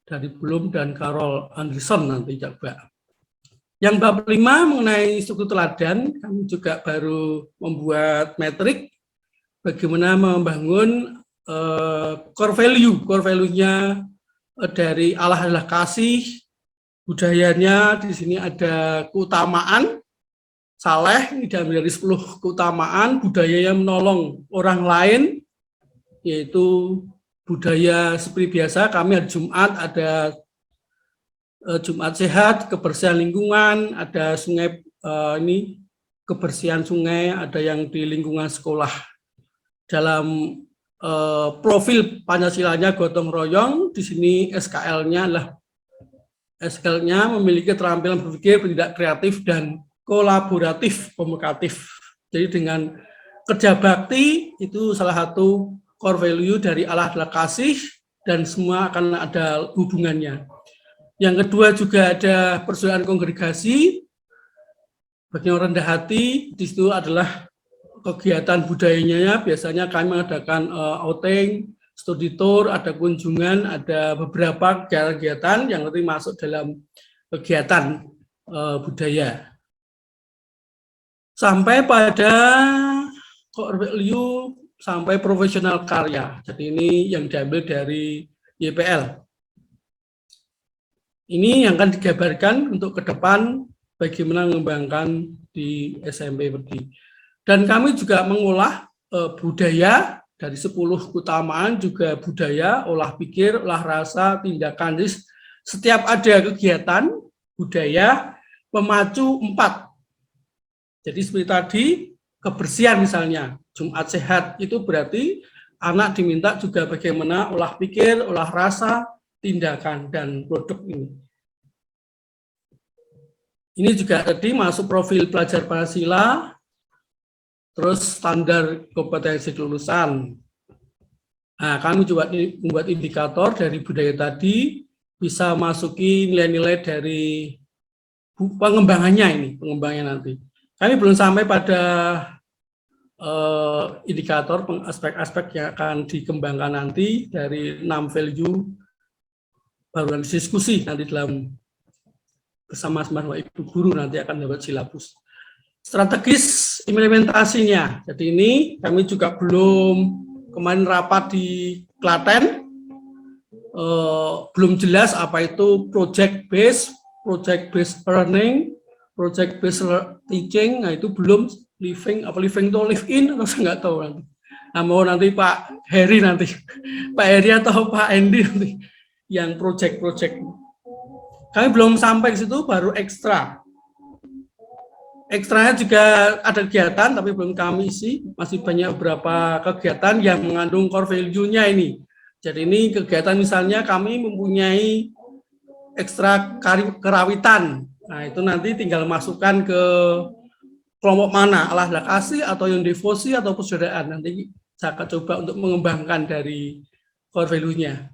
dari Bloom dan Carol Anderson nanti coba. Yang bab 5 mengenai struktur teladan, kami juga baru membuat metrik bagaimana membangun core value-nya dari Allah adalah kasih, budayanya di sini ada keutamaan, saleh, ini diambil dari 10 keutamaan, budaya yang menolong orang lain, yaitu budaya seperti biasa, kami hari Jumat ada Jumat sehat, kebersihan lingkungan, ada sungai, ini kebersihan sungai, ada yang di lingkungan sekolah. Dalam profil Pancasilanya gotong royong, di sini SKL-nya adalah memiliki keterampilan berpikir, bertindak kreatif, dan kolaboratif, komunikatif. Jadi dengan kerja bakti, itu salah satu core value dari Allah adalah kasih, dan semua akan ada hubungannya. Yang kedua juga ada persaudaraan kongregasi, bagi yang rendah hati, di situ adalah kegiatan budayanya, biasanya kami mengadakan outing, studi tour, ada kunjungan, ada beberapa kegiatan yang nanti masuk dalam kegiatan. budaya. Sampai pada core value sampai profesional karya. Jadi ini yang diambil dari YPL. Ini yang akan digambarkan untuk ke depan bagaimana mengembangkan di SMP Perdi. Dan kami juga mengolah budaya dari 10 keutamaan, juga budaya, olah pikir, olah rasa, tindakan. Jadi setiap ada kegiatan budaya memacu 4. Jadi seperti tadi kebersihan misalnya, Jumat Sehat itu berarti anak diminta juga bagaimana olah pikir, olah rasa, tindakan, dan produk ini. Ini juga tadi masuk profil pelajar Pancasila, terus standar kompetensi kelulusan. Nah, kami juga membuat indikator dari budaya tadi, bisa masuki nilai-nilai dari pengembangannya ini, pengembangannya nanti. Kami belum sampai pada indikator aspek-aspek yang akan dikembangkan nanti dari 6 value, baru nanti diskusi nanti dalam bersama-sama Ibu Guru nanti akan dapat silabus. Strategis implementasinya. Jadi ini kami juga belum, kemarin rapat di Klaten, belum jelas apa itu project based learning, project based teaching. Nah itu belum living to live in atau saya nggak tahu nanti. Nah mau nanti Pak Heri nanti, Pak Heri atau Pak Andy nanti yang project. Kami belum sampai ke situ, baru ekstra. Ekstranya juga ada kegiatan, tapi belum kami isi. Masih banyak beberapa kegiatan yang mengandung core value-nya ini. Jadi ini kegiatan misalnya kami mempunyai ekstra kerawitan. Nah itu nanti tinggal masukkan ke kelompok mana, Allah kasih atau yang devosi atau persaudaraan. Nanti saya akan coba untuk mengembangkan dari core value-nya.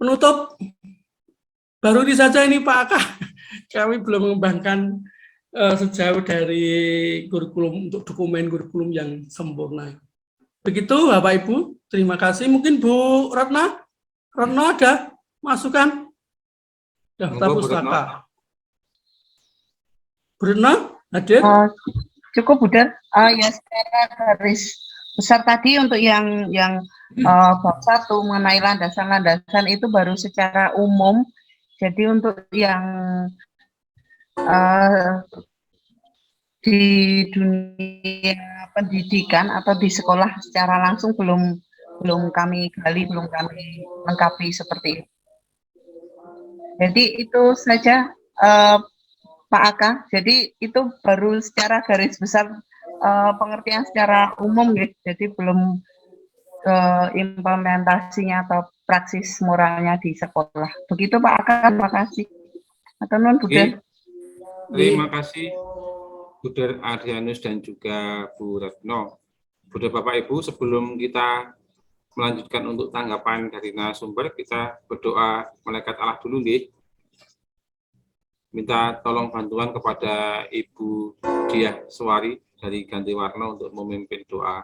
Penutup, baru ini saja ini Pak Aka, kami belum mengembangkan sejauh dari kurikulum untuk dokumen kurikulum yang sempurna. Begitu Bapak Ibu, terima kasih. Mungkin Bu Retno ada masukan? Daftar pustaka. Bu Retno, hadir? Cukup Budan. Ya secara garis besar tadi untuk yang bab 1 mengenai landasan-landasan itu baru secara umum. Jadi untuk yang di dunia pendidikan atau di sekolah secara langsung belum kami gali, belum kami lengkapi seperti itu. Jadi itu saja Pak Aka. Jadi itu baru secara garis besar pengertian secara umum ya. Jadi belum implementasinya atau praksis moralnya di sekolah. Begitu Pak Aka, terima kasih. Atau non Budan. Terima kasih Budan Adrianus dan juga Bu Retno. Budan Bapak Ibu, sebelum kita melanjutkan untuk tanggapan dari narasumber, kita berdoa malaikat Allah dulu nih. Minta tolong bantuan kepada Ibu Diah Suwari dari Ganti Warna untuk memimpin doa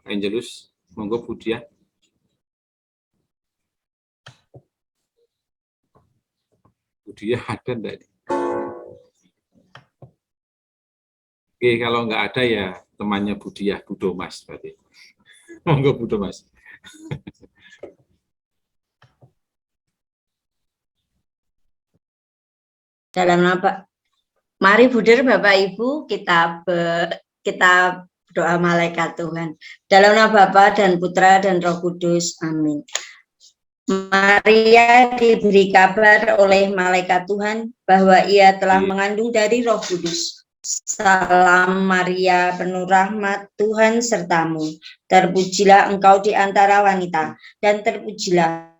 Angelus. Monggo Bu Diah. Bu Diah ada enggak? Oke, kalau nggak ada ya temannya Bu Diah, Bu Domas berarti. Monggo Bu Domas. Dalam nama, mari Buder Bapak Ibu kita doa malaikat Tuhan. Dalam nama Bapa dan Putra dan Roh Kudus. Amin. Maria diberi kabar oleh malaikat Tuhan bahwa ia telah mengandung dari Roh Kudus. Salam Maria, penuh rahmat, Tuhan sertamu. Terpujilah engkau di antara wanita, dan terpujilah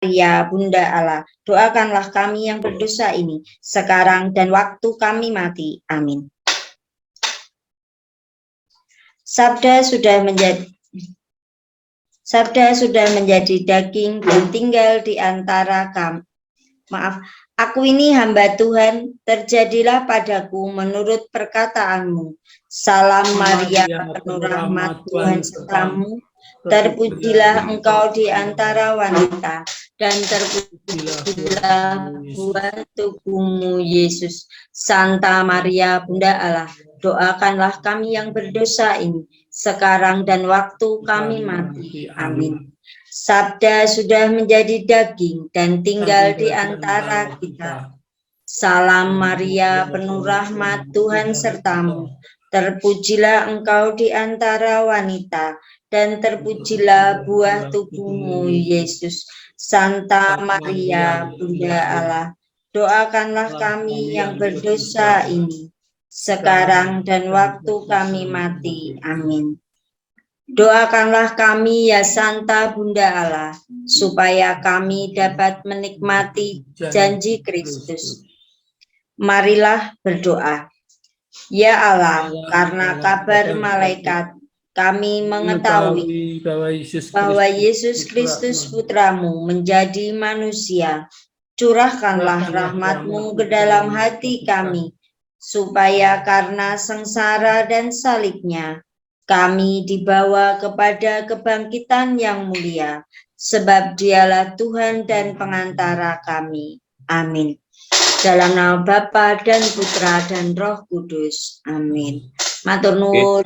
Maria, Bunda Allah. Doakanlah kami yang berdosa ini, sekarang dan waktu kami mati. Amin. Sabda sudah menjadi daging dan tinggal di antara kami. Maaf, aku ini hamba Tuhan, terjadilah padaku menurut perkataanmu. Salam Maria, penuh rahmat, Tuhan sertamu. Terpujilah engkau di antara wanita, dan terpujilah buah tubuhmu, Yesus. Santa Maria, Bunda Allah, doakanlah kami yang berdosa ini, sekarang dan waktu kami mati. Amin. Sabda sudah menjadi daging dan tinggal di antara kita. Salam Maria, penuh rahmat, Tuhan sertamu. Terpujilah engkau di antara wanita, dan terpujilah buah tubuhmu, Yesus. Santa Maria, Bunda Allah, doakanlah kami yang berdosa ini, sekarang dan waktu kami mati. Amin. Doakanlah kami ya Santa Bunda Allah, supaya kami dapat menikmati janji Kristus. Marilah berdoa. Ya Allah, karena kabar malaikat, kami mengetahui bahwa Yesus Kristus Putramu menjadi manusia. Curahkanlah rahmat-Mu ke dalam hati kami, supaya karena sengsara dan salibnya, kami dibawa kepada kebangkitan yang mulia, sebab Dialah Tuhan dan pengantara kami. Amin. Dalam nama Bapa dan Putra dan Roh Kudus. Amin. Matur nuwun.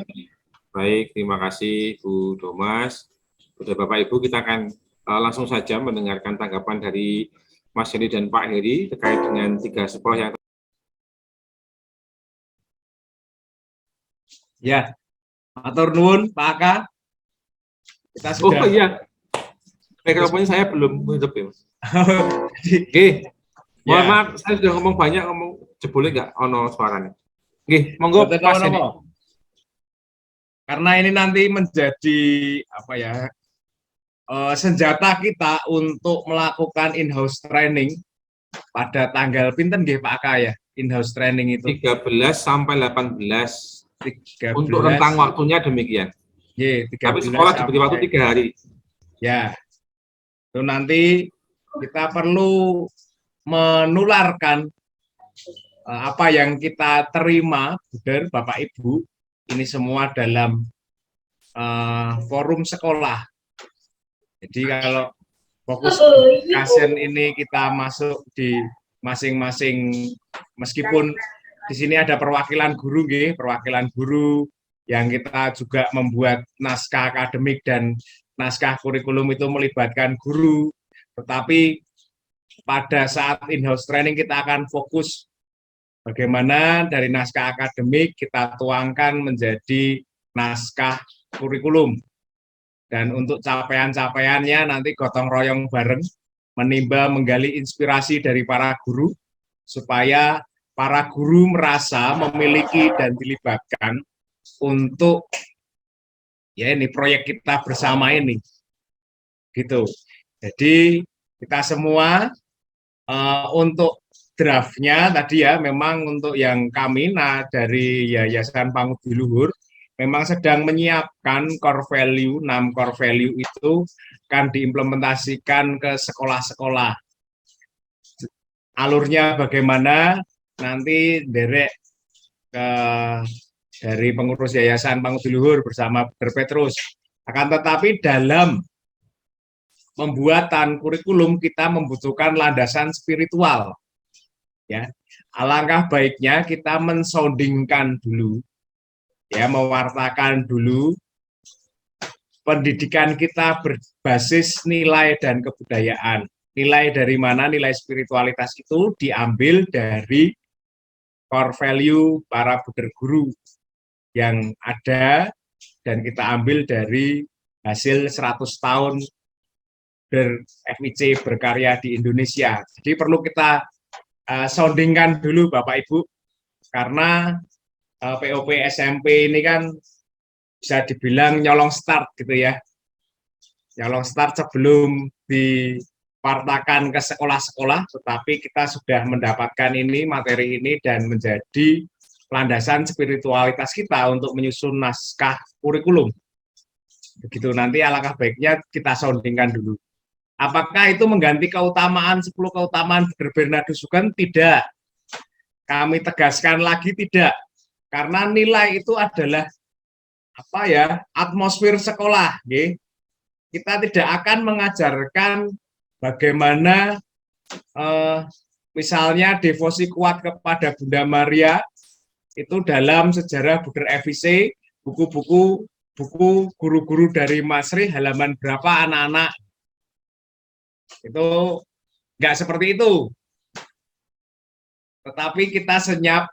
Baik, terima kasih Bu Domas. Sudah Bapak Ibu, kita akan langsung saja mendengarkan tanggapan dari Mas Heri dan Pak Heri terkait dengan 3 sekolah yang Ya, matur nuwun Pak Aka. Kita sudah. Oh iya, mikrofonnya saya belum hidup ya Mas. Oke. Mohon maaf, saya sudah ngomong banyak, ngomong jebule nggak ono suaranya. Oke, monggo Mas Heri. Karena ini nanti menjadi senjata kita untuk melakukan in-house training pada tanggal pinten nggih Pak Aka ya, in-house training itu 13 sampai 18. Untuk rentang waktunya demikian. Tapi sekolah diberi waktu 3 hari. Ya, itu nanti kita perlu menularkan apa yang kita terima dari Bapak Ibu ini semua dalam forum sekolah. Jadi kalau fokus education ini kita masuk di masing-masing, meskipun di sini ada perwakilan guru, perwakilan guru yang kita juga membuat naskah akademik dan naskah kurikulum itu melibatkan guru, tetapi pada saat in-house training kita akan fokus bagaimana dari naskah akademik kita tuangkan menjadi naskah kurikulum. Dan untuk capaian-capaiannya nanti gotong royong bareng, menimba menggali inspirasi dari para guru, supaya para guru merasa memiliki dan dilibatkan untuk ya ini proyek kita bersama ini. Gitu. Jadi kita semua untuk draftnya tadi ya, memang untuk yang kami dari Yayasan Pangudi Luhur memang sedang menyiapkan core value, 6 core value itu akan diimplementasikan ke sekolah-sekolah. Alurnya bagaimana nanti derek dari pengurus Yayasan Pangudi Luhur bersama Dr. Petrus. Akan tetapi dalam pembuatan kurikulum kita membutuhkan landasan spiritual. Ya, alangkah baiknya kita mensoundingkan dulu, ya, mewartakan dulu pendidikan kita berbasis nilai dan kebudayaan. Nilai dari mana? Nilai spiritualitas itu diambil dari core value para buder guru yang ada dan kita ambil dari hasil 100 tahun FIC berkarya di Indonesia. Jadi perlu kita soundingkan dulu Bapak Ibu, karena POP SMP ini kan bisa dibilang nyolong start gitu ya. Nyolong start sebelum dipartakan ke sekolah-sekolah, tetapi kita sudah mendapatkan ini, materi ini, dan menjadi landasan spiritualitas kita untuk menyusun naskah kurikulum. Begitu, nanti alangkah baiknya kita soundingkan dulu. Apakah itu mengganti keutamaan 10 keutamaan Bernardus Sugeng? Tidak. Kami tegaskan lagi tidak. Karena nilai itu adalah atmosfer sekolah, kita tidak akan mengajarkan bagaimana misalnya devosi kuat kepada Bunda Maria itu dalam sejarah Buder FIC, buku guru-guru dari Masri halaman berapa anak-anak. Itu nggak seperti itu. Tetapi kita senyap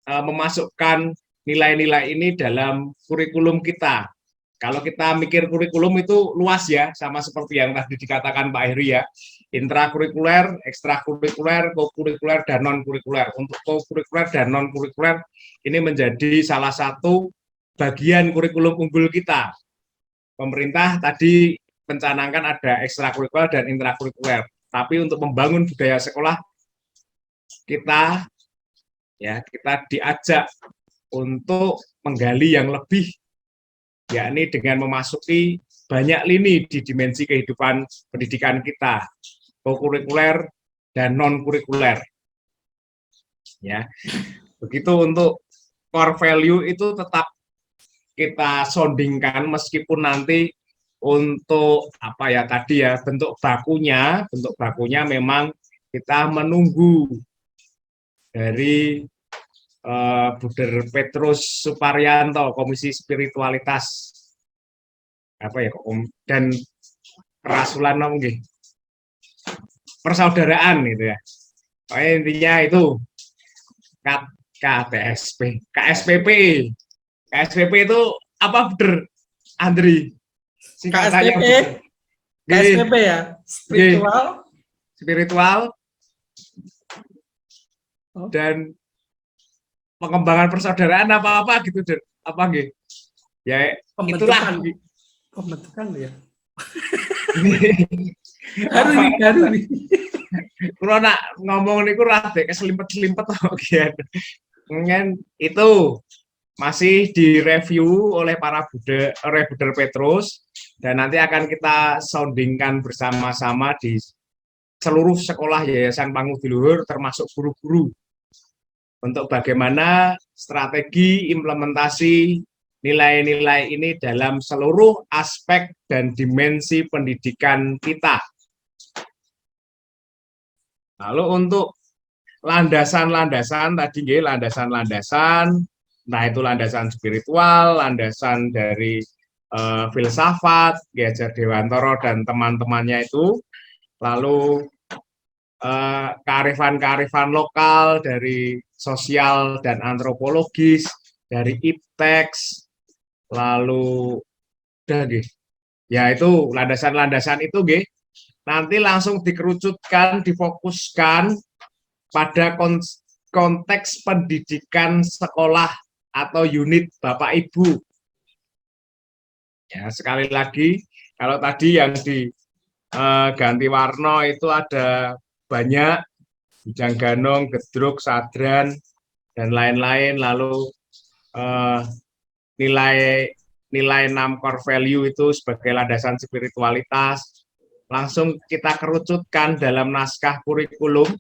memasukkan nilai-nilai ini dalam kurikulum kita. Kalau kita mikir kurikulum itu luas ya, sama seperti yang tadi dikatakan Pak Heri ya, intrakurikuler, ekstrakurikuler, kokurikuler, dan non-kurikuler. Untuk kokurikuler dan non-kurikuler ini menjadi salah satu bagian kurikulum unggul kita. Pemerintah tadi mencanangkan ada ekstrakurikuler dan intrakurikuler, tapi untuk membangun budaya sekolah kita diajak untuk menggali yang lebih, yakni dengan memasuki banyak lini di dimensi kehidupan pendidikan kita, kokurikuler dan non-kurikuler. Ya, begitu untuk core value itu tetap kita soundingkan meskipun nanti untuk apa ya tadi ya bentuk bakunya memang kita menunggu dari Buder Petrus Suparyanto, Komisi Spiritualitas apa ya dan kerasulan persaudaraan gitu ya. Pokoknya intinya itu KSPP itu apa Buder Andri? KSPP ya, spiritual dan pengembangan persaudaraan apa gitu apa nggih ya itulah pembentukan ya baru nih kalau nak ngomong niku rada keselimpet-selimpet kan itu masih direview oleh Buder Petrus dan nanti akan kita soundingkan bersama-sama di seluruh sekolah Yayasan Pangudi Luhur termasuk guru-guru untuk bagaimana strategi implementasi nilai-nilai ini dalam seluruh aspek dan dimensi pendidikan kita. Lalu untuk landasan-landasan tadi landasan-landasan, entah itu landasan spiritual, landasan dari filsafat, Ki Hajar Dewantara dan teman-temannya itu, lalu kearifan-kearifan lokal dari sosial dan antropologis, dari IPTEX, lalu ya itu landasan-landasan itu nanti langsung dikerucutkan, difokuskan pada konteks pendidikan sekolah atau unit Bapak Ibu. Ya, sekali lagi, kalau tadi yang diganti warna itu ada banyak, Bujang Ganong, Gedruk, Sadran, dan lain-lain, lalu nilai 6 core value itu sebagai landasan spiritualitas, langsung kita kerucutkan dalam naskah kurikulum,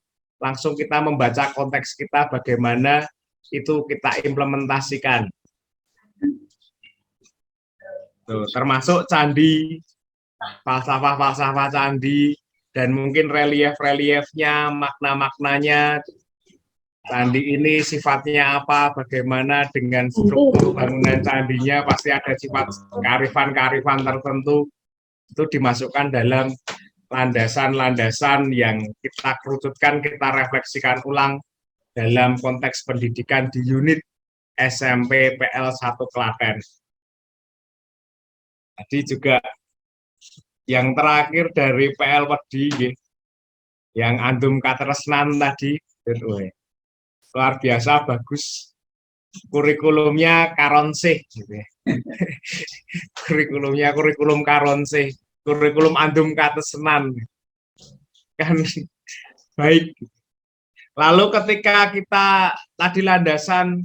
langsung kita membaca konteks kita bagaimana itu kita implementasikan. Tuh, termasuk candi, falsafah candi, dan mungkin relief-reliefnya, makna-maknanya, candi ini sifatnya apa, bagaimana dengan struktur bangunan candinya, pasti ada sifat kearifan-kearifan tertentu, itu dimasukkan dalam landasan-landasan yang kita kerucutkan, kita refleksikan ulang dalam konteks pendidikan di unit SMP PL 1 Klaten. Tadi juga yang terakhir dari PL Wedi, yang Andum Katresnan tadi, luar biasa bagus. Kurikulumnya Karonsih, gitu ya. Kurikulum Karonsih, kurikulum Andum Katresnan, kan baik. Lalu ketika kita tadi landasan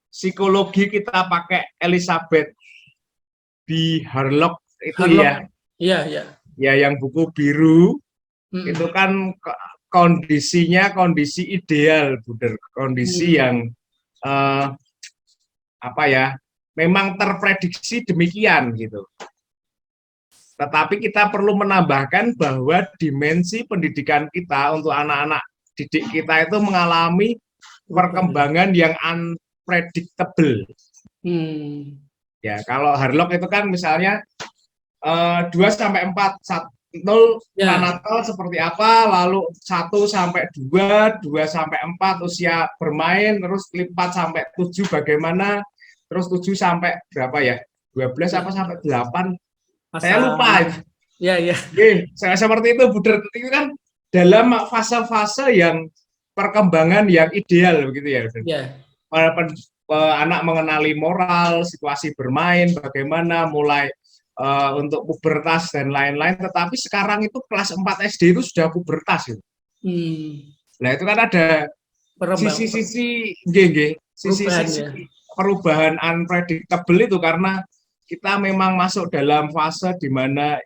psikologi kita pakai Elizabeth B. Harlock itu ya yang buku biru itu kan kondisinya kondisi ideal, Buder, kondisi yang memang terprediksi demikian gitu. Tetapi kita perlu menambahkan bahwa dimensi pendidikan kita untuk anak-anak didik kita itu mengalami perkembangan yang unpredictable. Ya, kalau Harlock itu kan misalnya 2 sampai 4, 0 Panatal seperti apa, lalu 1 sampai 2, 2 sampai 4 usia bermain, terus 4 sampai 7 bagaimana, terus 7 sampai berapa ya? 12 apa sampai 8? Saya lupa. Ya. Saya seperti itu, Buder. Itu kan dalam fase-fase yang perkembangan yang ideal begitu ya. Anak mengenali moral, situasi bermain, bagaimana mulai untuk pubertas dan lain-lain. Tetapi sekarang itu kelas 4 SD itu sudah pubertas. Gitu. Nah itu kan ada sisi-sisi perubahan unpredictable itu karena kita memang masuk dalam fase di mana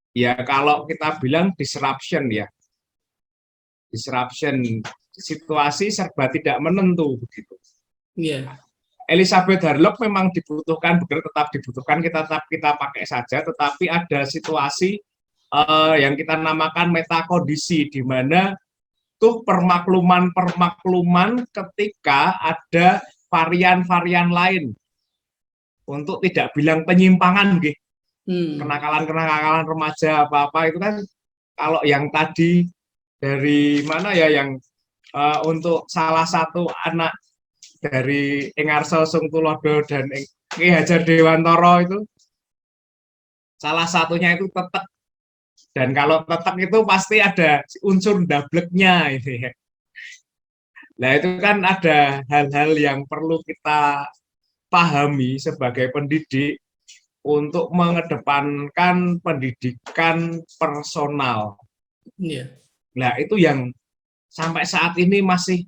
ya kalau kita bilang disruption ya. Disruption, situasi serba tidak menentu begitu. Elizabeth Harlock memang dibutuhkan, tetap dibutuhkan, kita pakai saja, tetapi ada situasi yang kita namakan metakondisi di mana tuh permakluman ketika ada varian-varian lain. Untuk tidak bilang penyimpangan, kenakalan remaja apa-apa itu kan kalau yang tadi dari mana ya yang untuk salah satu anak dari Engarso Sungtulodo dan Ki Hajar Dewantoro itu salah satunya itu tetek, dan kalau tetek itu pasti ada unsur dableknya itu ya. Nah itu kan ada hal-hal yang perlu kita pahami sebagai pendidik untuk mengedepankan pendidikan personal. Nah itu yang sampai saat ini masih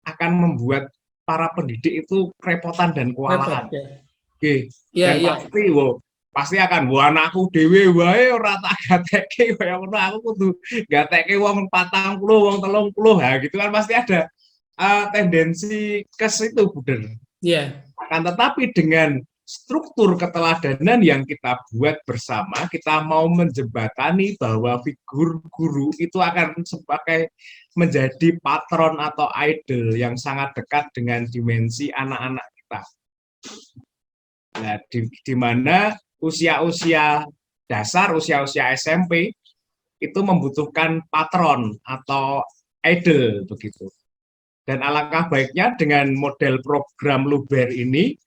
akan membuat para pendidik itu kerepotan dan kewalahan. Pasti akan anakku dhewe wae ora tak gatekke kaya ngono, aku kudu gatekke wong 40, wong 30. Ha gitu kan pasti ada tendensi ke situ, Buder. Akan tetapi dengan struktur keteladanan yang kita buat bersama, kita mau menjembatani bahwa figur guru itu akan sebagai menjadi patron atau idol yang sangat dekat dengan dimensi anak-anak kita. Nah, di mana usia-usia dasar, usia-usia SMP itu membutuhkan patron atau idol begitu. Dan alangkah baiknya dengan model program Luber ini,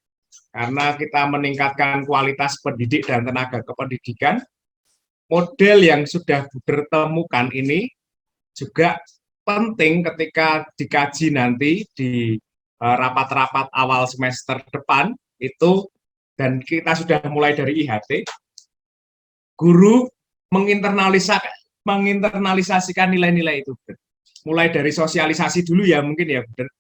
karena kita meningkatkan kualitas pendidik dan tenaga kependidikan, model yang sudah ditemukan ini juga penting ketika dikaji nanti di rapat-rapat awal semester depan itu, dan kita sudah mulai dari IHT, guru menginternalisasikan nilai-nilai itu. Mulai dari sosialisasi dulu ya mungkin ya, benar.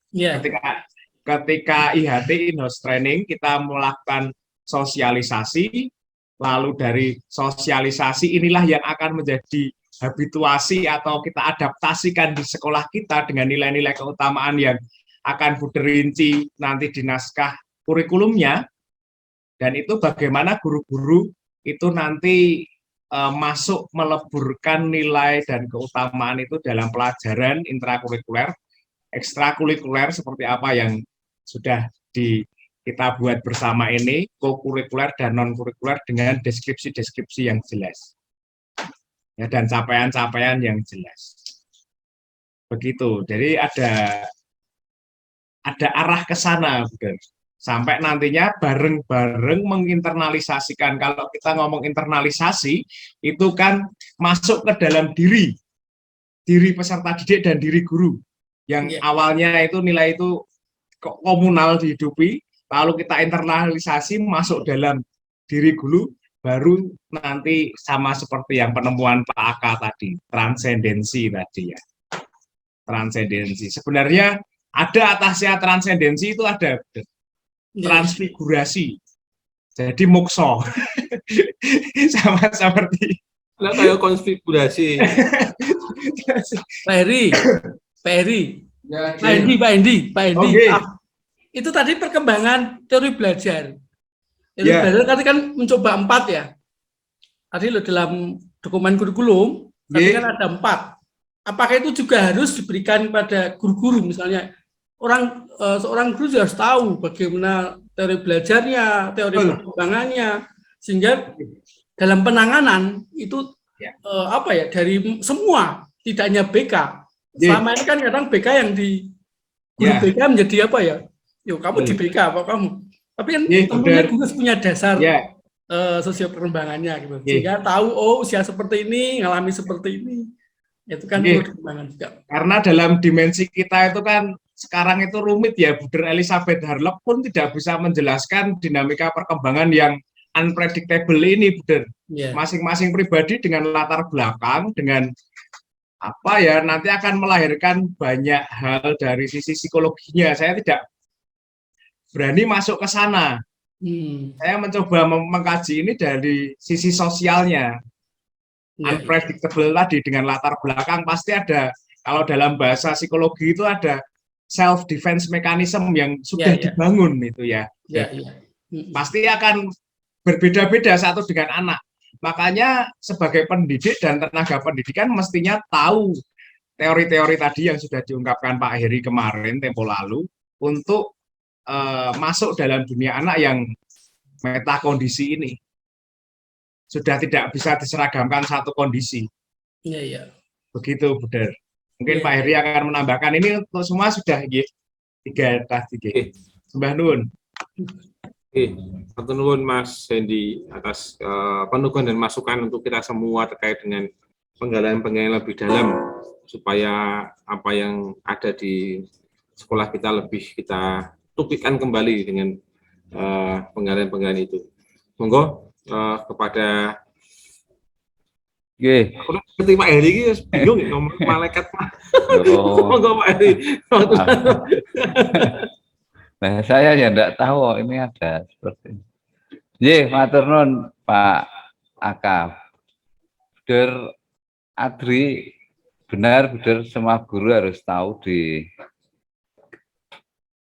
Ketika IHT in-house training kita melakukan sosialisasi, lalu dari sosialisasi inilah yang akan menjadi habituasi atau kita adaptasikan di sekolah kita dengan nilai-nilai keutamaan yang akan berinci nanti di naskah kurikulumnya. Dan itu bagaimana guru-guru itu nanti masuk meleburkan nilai dan keutamaan itu dalam pelajaran intrakurikuler, ekstrakurikuler seperti apa yang sudah kita buat bersama ini, kokurikuler dan non-kurikuler dengan deskripsi-deskripsi yang jelas. Ya, dan capaian-capaian yang jelas. Begitu. Jadi ada arah ke sana, bukan? Sampai nantinya bareng-bareng menginternalisasikan. Kalau kita ngomong internalisasi, itu kan masuk ke dalam diri peserta didik dan diri guru. Yang awalnya itu nilai itu komunal dihidupi, lalu kita internalisasi masuk dalam diri guru, baru nanti sama seperti yang penemuan Pak Aka tadi, transendensi tadi ya. Transendensi. Sebenarnya ada atasnya transendensi itu ada transfigurasi, jadi mokso. Sama seperti kayak konfigurasi. Pak Heri, itu tadi perkembangan teori belajar. Teori belajar tadi kan mencoba 4 ya. tadi loh dalam dokumen kurikulum tadi kan ada 4. Apakah itu juga harus diberikan pada guru-guru misalnya seorang guru juga harus tahu bagaimana teori belajarnya, teori perkembangannya, sehingga dalam penanganan itu dari semua, tidak hanya BK. Selama ini kan kadang BK yang di guru BK menjadi apa ya? Yuk kamu di BK apa kamu? Tapi kan tentunya guru punya dasar sosio perkembangannya gitu. Sehingga tahu usia seperti ini, ngalami seperti ini. Itu kan perlu dikembangkan juga. Karena dalam dimensi kita itu kan sekarang itu rumit ya, Buder Elizabeth Harlock pun tidak bisa menjelaskan dinamika perkembangan yang unpredictable ini, Buder. Masing-masing pribadi dengan latar belakang, dengan nanti akan melahirkan banyak hal dari sisi psikologinya. Saya tidak berani masuk ke sana. Saya mencoba mengkaji ini dari sisi sosialnya. Unpredictable tadi dengan latar belakang pasti ada, kalau dalam bahasa psikologi itu ada self defense mechanism yang sudah dibangun itu ya. Pasti akan berbeda-beda satu dengan anak. Makanya sebagai pendidik dan tenaga pendidikan mestinya tahu teori-teori tadi yang sudah diungkapkan Pak Heri kemarin tempo lalu untuk masuk dalam dunia anak yang metakondisi ini. Sudah tidak bisa diseragamkan satu kondisi. Begitu, Buder. Mungkin Pak Heri akan menambahkan ini untuk semua sudah 3 tadi. Sembah nuwun. Matur nuwun Mas Hendy atas penugasan dan masukan untuk kita semua terkait dengan penggalian-penggalian lebih dalam supaya apa yang ada di sekolah kita lebih kita tupikkan kembali dengan penggalian-penggalian itu. Monggo kepada aku ngerti Pak Heri ini bingung ngomong malaikat Pak. Monggo Pak Heri. Nah, saya ya enggak tahu ini ada seperti ini. Matur nuwun Pak Aka. Buder Adri, benar semua guru harus tahu di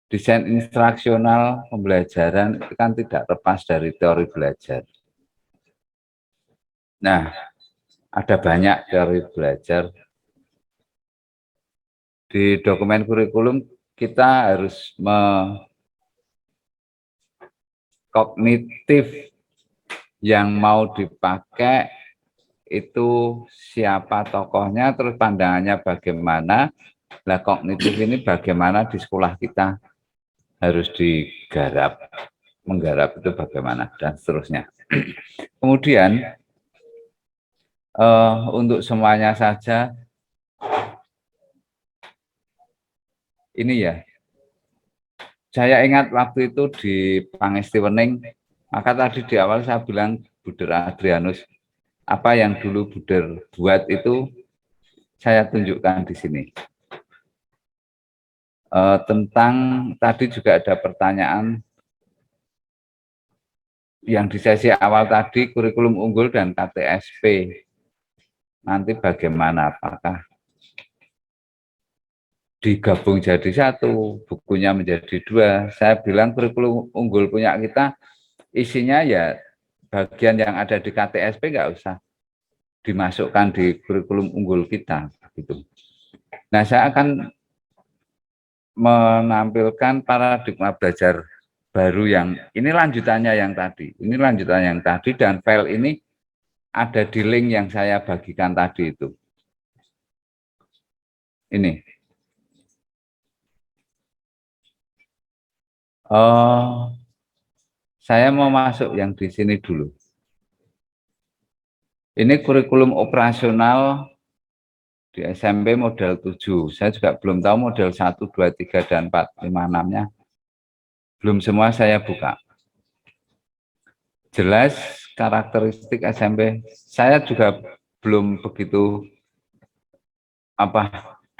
desain instruksional pembelajaran itu kan tidak lepas dari teori belajar. Nah, ada banyak teori belajar. Di dokumen kurikulum kita harus kognitif yang mau dipakai itu siapa tokohnya, terus pandangannya bagaimana. Nah, kognitif ini bagaimana di sekolah kita harus digarap, menggarap itu bagaimana, dan seterusnya. Kemudian, untuk semuanya saja, ini ya, saya ingat waktu itu di Pangesti Wening, maka tadi di awal saya bilang Buder Adrianus, apa yang dulu Buder buat itu saya tunjukkan di sini. Tentang tadi juga ada pertanyaan yang di sesi awal tadi, kurikulum unggul dan KTSP. Nanti bagaimana, apakah digabung jadi satu, bukunya menjadi 2. Saya bilang kurikulum unggul punya kita, isinya ya bagian yang ada di KTSP nggak usah dimasukkan di kurikulum unggul kita. Gitu. Nah, saya akan menampilkan paradigma belajar baru yang, ini lanjutannya yang tadi, dan file ini ada di link yang saya bagikan tadi itu. Ini. Saya mau masuk yang di sini dulu. Ini kurikulum operasional di SMP model 7. Saya juga belum tahu model 1, 2, 3, dan 4, 5, 6-nya. Belum semua saya buka. Jelas karakteristik SMP, saya juga belum begitu,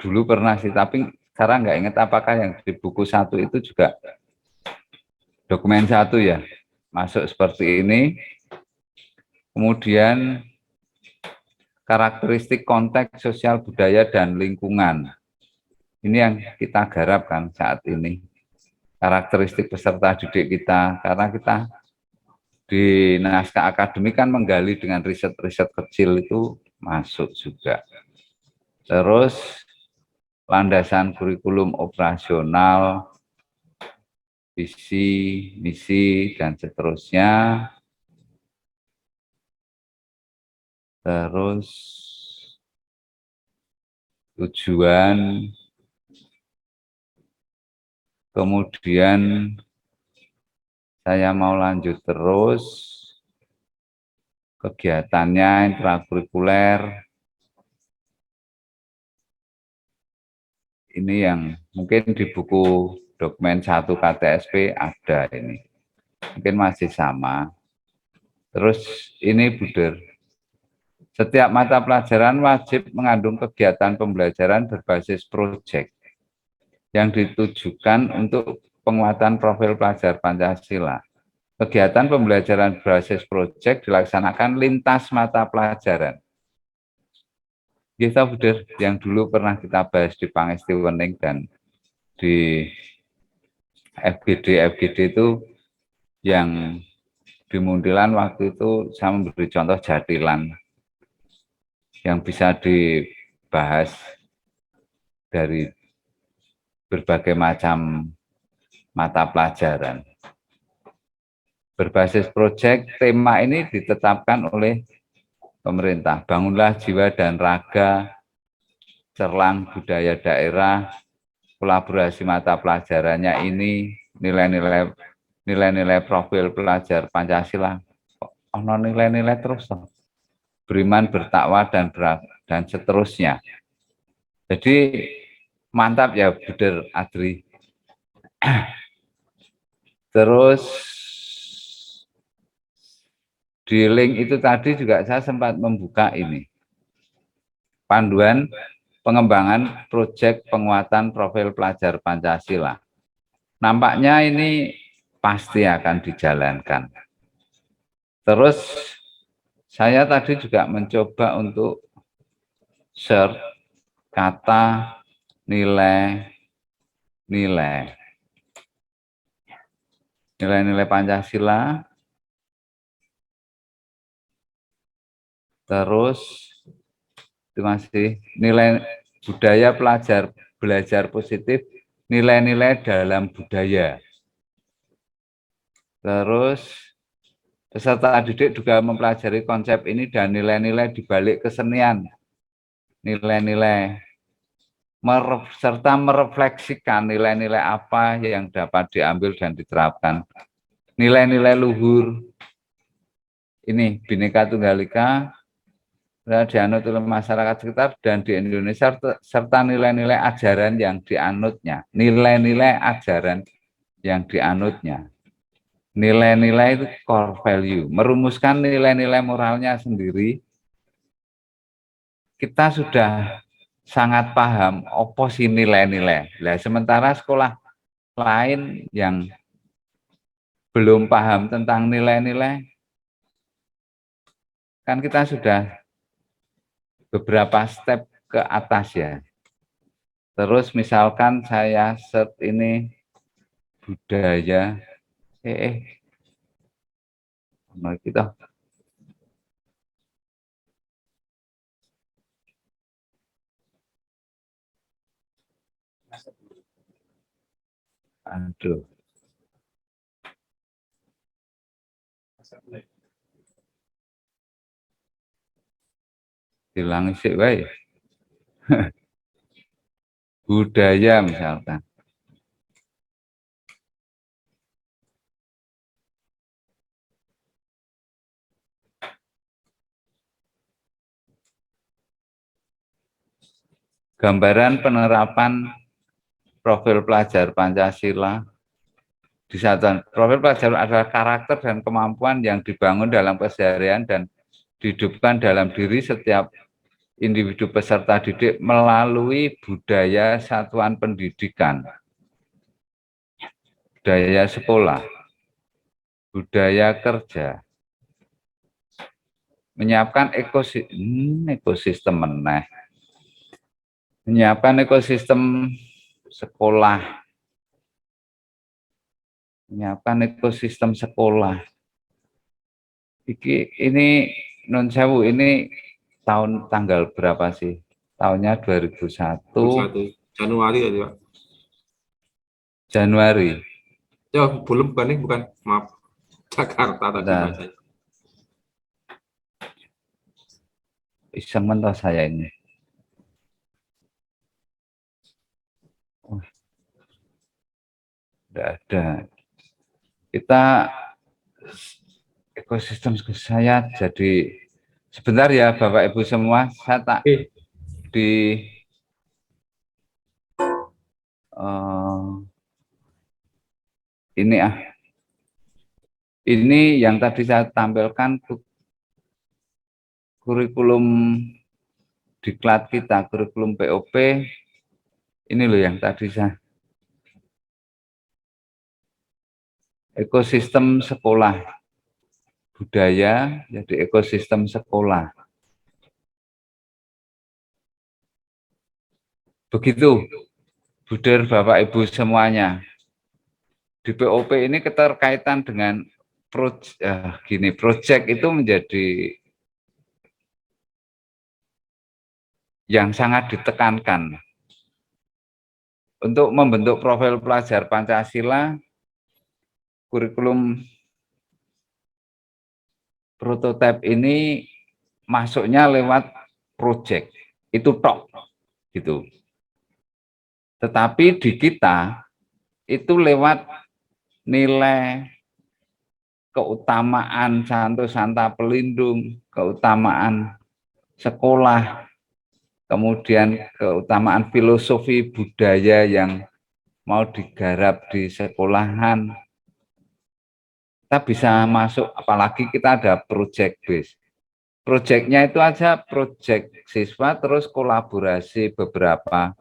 dulu pernah sih, tapi sekarang nggak ingat apakah yang di buku 1 itu juga dokumen 1 ya, masuk seperti ini. Kemudian karakteristik konteks sosial budaya dan lingkungan. Ini yang kita garapkan saat ini. Karakteristik peserta didik kita, karena kita di naskah akademik kan menggali dengan riset-riset kecil itu masuk juga. Terus landasan kurikulum operasional, visi, misi, dan seterusnya. Terus tujuan, kemudian saya mau lanjut terus, kegiatannya intrakurikuler, ini yang mungkin di buku dokumen 1 KTSP ada ini, mungkin masih sama. Terus ini Buder, setiap mata pelajaran wajib mengandung kegiatan pembelajaran berbasis proyek yang ditujukan untuk penguatan profil pelajar Pancasila. Kegiatan pembelajaran berbasis proyek dilaksanakan lintas mata pelajaran. Kita Buder, yang dulu pernah kita bahas di Pangesti Wening dan di FGD itu yang di Muntilan waktu itu saya memberi contoh jatilan yang bisa dibahas dari berbagai macam mata pelajaran. Berbasis proyek, tema ini ditetapkan oleh pemerintah. Bangunlah jiwa dan raga, cerlang budaya daerah, kolaborasi mata pelajarannya ini, nilai-nilai profil pelajar Pancasila. Ono nilai-nilai terus, beriman, bertakwa, dan seterusnya. Jadi mantap ya Buder Adri. Terus di link itu tadi juga saya sempat membuka ini, panduan pengembangan proyek penguatan profil pelajar Pancasila. Nampaknya ini pasti akan dijalankan. Terus saya tadi juga mencoba untuk search kata nilai Pancasila, terus itu masih nilai budaya belajar positif, nilai-nilai dalam budaya. Terus peserta didik juga mempelajari konsep ini dan nilai-nilai di balik kesenian, nilai-nilai serta merefleksikan nilai-nilai apa yang dapat diambil dan diterapkan. Nilai-nilai luhur, ini Bhinneka Tunggal Ika, dianut oleh masyarakat sekitar dan di Indonesia, serta nilai-nilai ajaran yang dianutnya. Nilai-nilai ajaran yang dianutnya. Nilai-nilai itu core value, merumuskan nilai-nilai moralnya sendiri. Kita sudah sangat paham apa sih nilai-nilai. Nah, sementara sekolah lain yang belum paham tentang nilai-nilai, kan kita sudah beberapa step ke atas ya. Terus misalkan saya search ini budaya, kita aduh. Hilang sih, baik. Budaya misalkan. Gambaran penerapan profil pelajar Pancasila di satuan. Profil pelajar adalah karakter dan kemampuan yang dibangun dalam keseharian dan dihidupkan dalam diri setiap individu peserta didik melalui budaya satuan pendidikan, budaya sekolah, budaya kerja, menyiapkan ekosistem menyiapkan ekosistem sekolah, menyiapkan ekosistem sekolah, Ini non sewu, ini tahun tanggal berapa sih? Tahunnya 2001 Januari ya, Pak. Januari. Ya, bukan, maaf. Jakarta tadi Nah, bacanya. iseng mentah saya ini. Tidak ada. Kita ekosistem saya jadi sebentar ya Bapak Ibu semua, saya tak di ini yang tadi saya tampilkan kurikulum diklat kita, kurikulum POP, ini loh yang tadi saya ekosistem sekolah budaya jadi ekosistem sekolah. Begitu, Buder, Bapak Ibu semuanya. Di POP ini keterkaitan dengan proyek itu menjadi yang sangat ditekankan. Untuk membentuk profil pelajar Pancasila, kurikulum prototipe ini masuknya lewat proyek, itu tok, gitu. Tetapi di kita itu lewat nilai keutamaan Santo Santa Pelindung, keutamaan sekolah, kemudian keutamaan filosofi budaya yang mau digarap di sekolahan. Kita bisa masuk, apalagi kita ada project base. Proyeknya itu aja proyek siswa, terus kolaborasi beberapa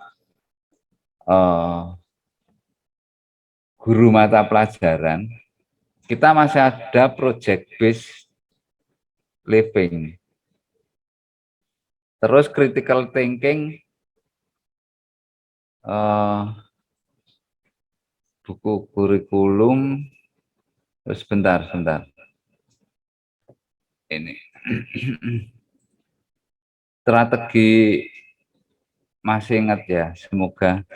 guru mata pelajaran. Kita masih ada project base living. Terus critical thinking, buku kurikulum, terus sebentar. Ini strategi masih ingat ya, semoga.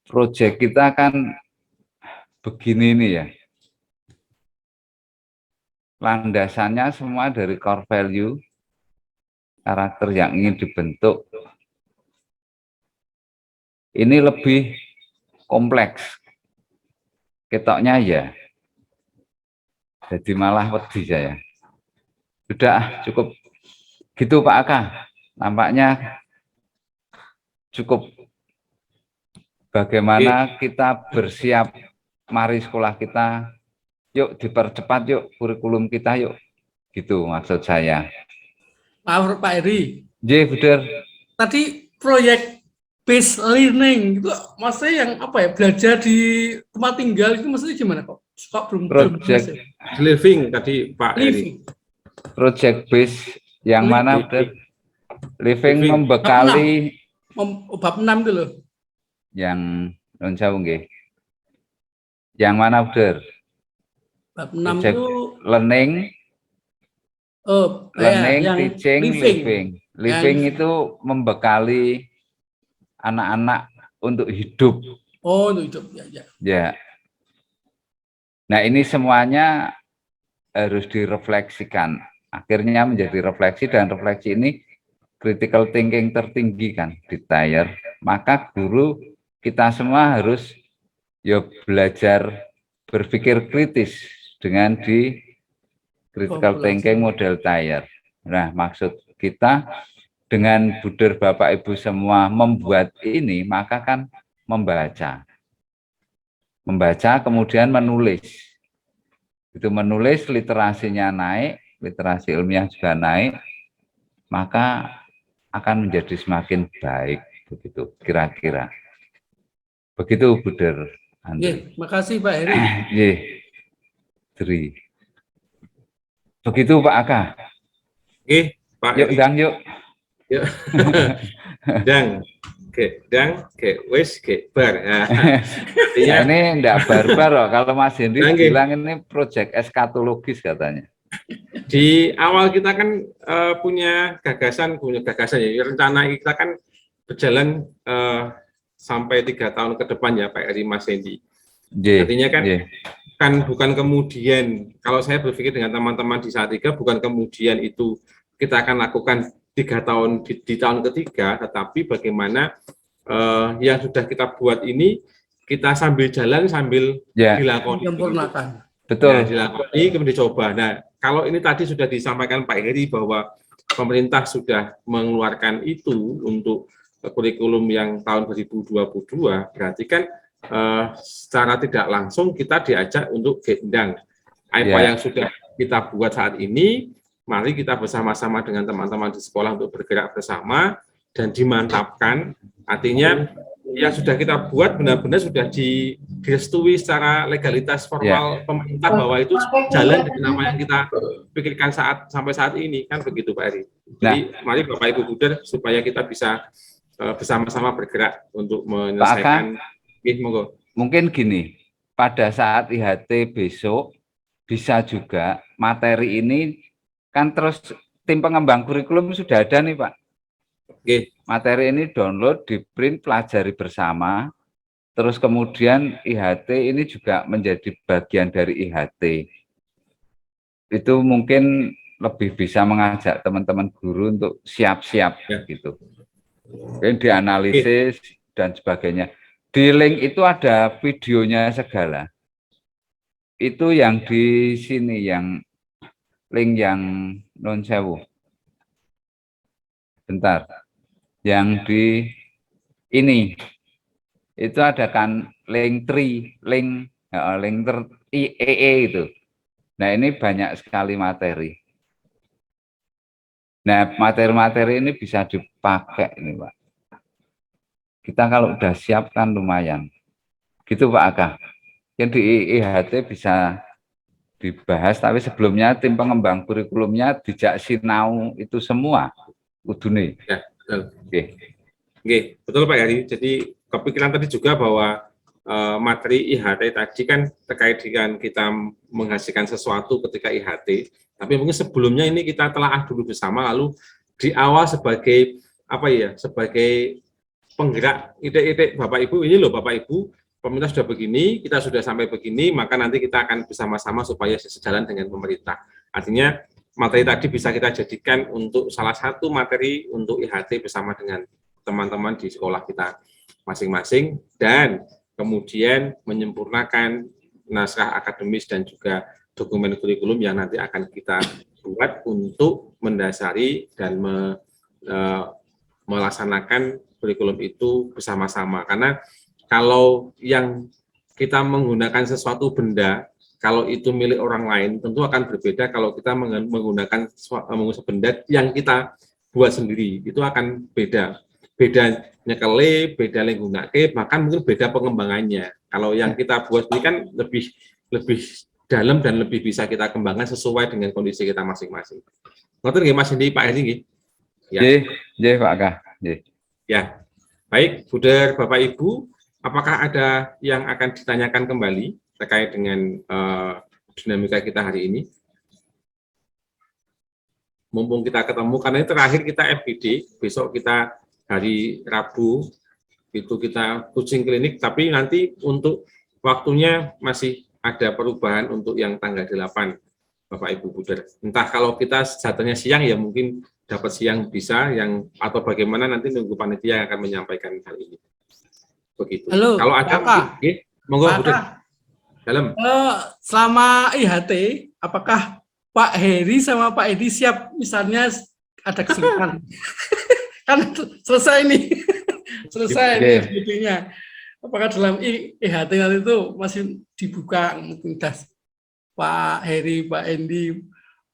Proyek kita kan begini nih ya. Landasannya semua dari core value, karakter yang ingin dibentuk. Ini lebih kompleks. Ketoknya ya. Jadi malah wedi saya. Sudah cukup gitu Pak Aka. Nampaknya cukup. Bagaimana kita bersiap, mari sekolah kita, yuk dipercepat yuk kurikulum kita yuk, gitu maksud saya. Maaf Pak Heri. Buder. Tadi proyek based learning itu maksudnya yang apa ya, belajar di tempat tinggal itu maksudnya gimana kok? Kok belum project living tadi Pak Heri. Project based yang living. Mana Buder? Living membekali bab 6 itu loh. Yang non jauh nggih. Yang mana Buder? Bab 6 itu learning, teaching, living. Living itu membekali anak-anak untuk hidup. Oh, untuk hidup ya. Ya. Nah, ini semuanya harus direfleksikan. Akhirnya menjadi refleksi, dan refleksi ini critical thinking tertinggi kan di Tier. Maka guru kita semua harus ya belajar berpikir kritis dengan di critical thinking model Tier. Nah, maksud kita dengan Buder Bapak Ibu semua membuat ini, maka kan membaca kemudian menulis. Itu menulis, literasinya naik, literasi ilmiah juga naik, maka akan menjadi semakin baik, begitu kira-kira. Begitu Buder. Makasih Pak Heri. Tri. Begitu Pak Aka. Pak yuk, Gang, yuk. Dang, wis, bar. Nah, artinya ini enggak barbar loh. Kalau Mas Hendy Oke. bilang ini proyek eskatologis katanya. di awal kita kan punya gagasan ya. Rencana kita kan berjalan sampai 3 tahun ke depan ya Pak Eri, Mas Hendy. Artinya kan bukan kemudian, kalau saya berpikir dengan teman-teman di Salatiga, bukan kemudian itu kita akan lakukan 3 tahun di tahun ketiga, tetapi bagaimana yang sudah kita buat ini kita sambil jalan sambil dilakoni. Menyempurnakan. Betul. Nah, dilakoni kemudian dicoba. Nah, kalau ini tadi sudah disampaikan Pak Heri bahwa pemerintah sudah mengeluarkan itu untuk kurikulum yang tahun 2022, berarti kan secara tidak langsung kita diajak untuk gendang apa yang sudah kita buat saat ini. Mari kita bersama-sama dengan teman-teman di sekolah untuk bergerak bersama dan dimantapkan. Artinya yang sudah kita buat benar-benar sudah direstui secara legalitas formal pemerintah bahwa itu jalan dengan apa yang kita pikirkan sampai saat ini, kan begitu Pak Eri. Jadi mari Bapak Ibu Buder supaya kita bisa bersama-sama bergerak untuk menyelesaikan. Monggo. Mungkin gini, pada saat IHT besok bisa juga materi ini kan terus tim pengembang kurikulum sudah ada nih Pak. Materi ini download, di print, pelajari bersama, terus kemudian IHT ini juga menjadi bagian dari IHT. Itu mungkin lebih bisa mengajak teman-teman guru untuk siap-siap gitu. Mungkin dianalisis dan sebagainya. Di link itu ada videonya segala. Itu yang di sini, yang link yang non sewu. Bentar. Yang di ini itu ada kan link 3, link IEE itu. Nah, ini banyak sekali materi. Nah, materi-materi ini bisa dipakai ini, Pak. Kita kalau udah siap kan lumayan. Gitu Pak Aka. Yang di IHT bisa dibahas, tapi sebelumnya tim pengembang kurikulumnya dijak sinau itu semua. Udune. Ya, betul. Betul Pak Heri. Jadi kepikiran tadi juga bahwa materi IHT tadi kan terkait dengan kita menghasilkan sesuatu ketika IHT. Tapi mungkin sebelumnya ini kita telaah dulu bersama, lalu di awal sebagai sebagai penggerak ide-ide Bapak Ibu, ini loh Bapak Ibu, pemerintah sudah begini, kita sudah sampai begini, maka nanti kita akan bersama-sama supaya sejalan dengan pemerintah. Artinya materi tadi bisa kita jadikan untuk salah satu materi untuk IHT bersama dengan teman-teman di sekolah kita masing-masing, dan kemudian menyempurnakan naskah akademis dan juga dokumen kurikulum yang nanti akan kita buat untuk mendasari dan melaksanakan kurikulum itu bersama-sama. Karena kalau yang kita menggunakan sesuatu benda, kalau itu milik orang lain, tentu akan berbeda kalau kita menggunakan benda yang kita buat sendiri. Itu akan beda. Beda nyekele, beda lenggunake, bahkan mungkin beda pengembangannya. Kalau yang kita buat ini kan lebih dalam dan lebih bisa kita kembangkan sesuai dengan kondisi kita masing-masing. Ngoten nggih Mas Hendy, Pak Hendy nggih. Ya, Pak Kak. Ya, baik, Buder, Bapak Ibu, apakah ada yang akan ditanyakan kembali terkait dengan dinamika kita hari ini? Mumpung kita ketemu, karena ini terakhir kita FGD, besok kita hari Rabu, itu kita coaching klinik, tapi nanti untuk waktunya masih ada perubahan untuk yang tanggal 8, Bapak Ibu Buder. Entah kalau kita jatuhnya siang, ya mungkin dapat siang bisa, atau bagaimana nanti nunggu panitia yang akan menyampaikan hal ini. Begitu. Halo, kalau ada, monggo Buder. Dalam. Selama IHT, apakah Pak Heri sama Pak Edi siap misalnya ada kesulitan? Kan selesai nih, selesai FGD-nya. Apakah dalam IHT nanti itu masih dibuka mungkin Pak Heri, Pak Endi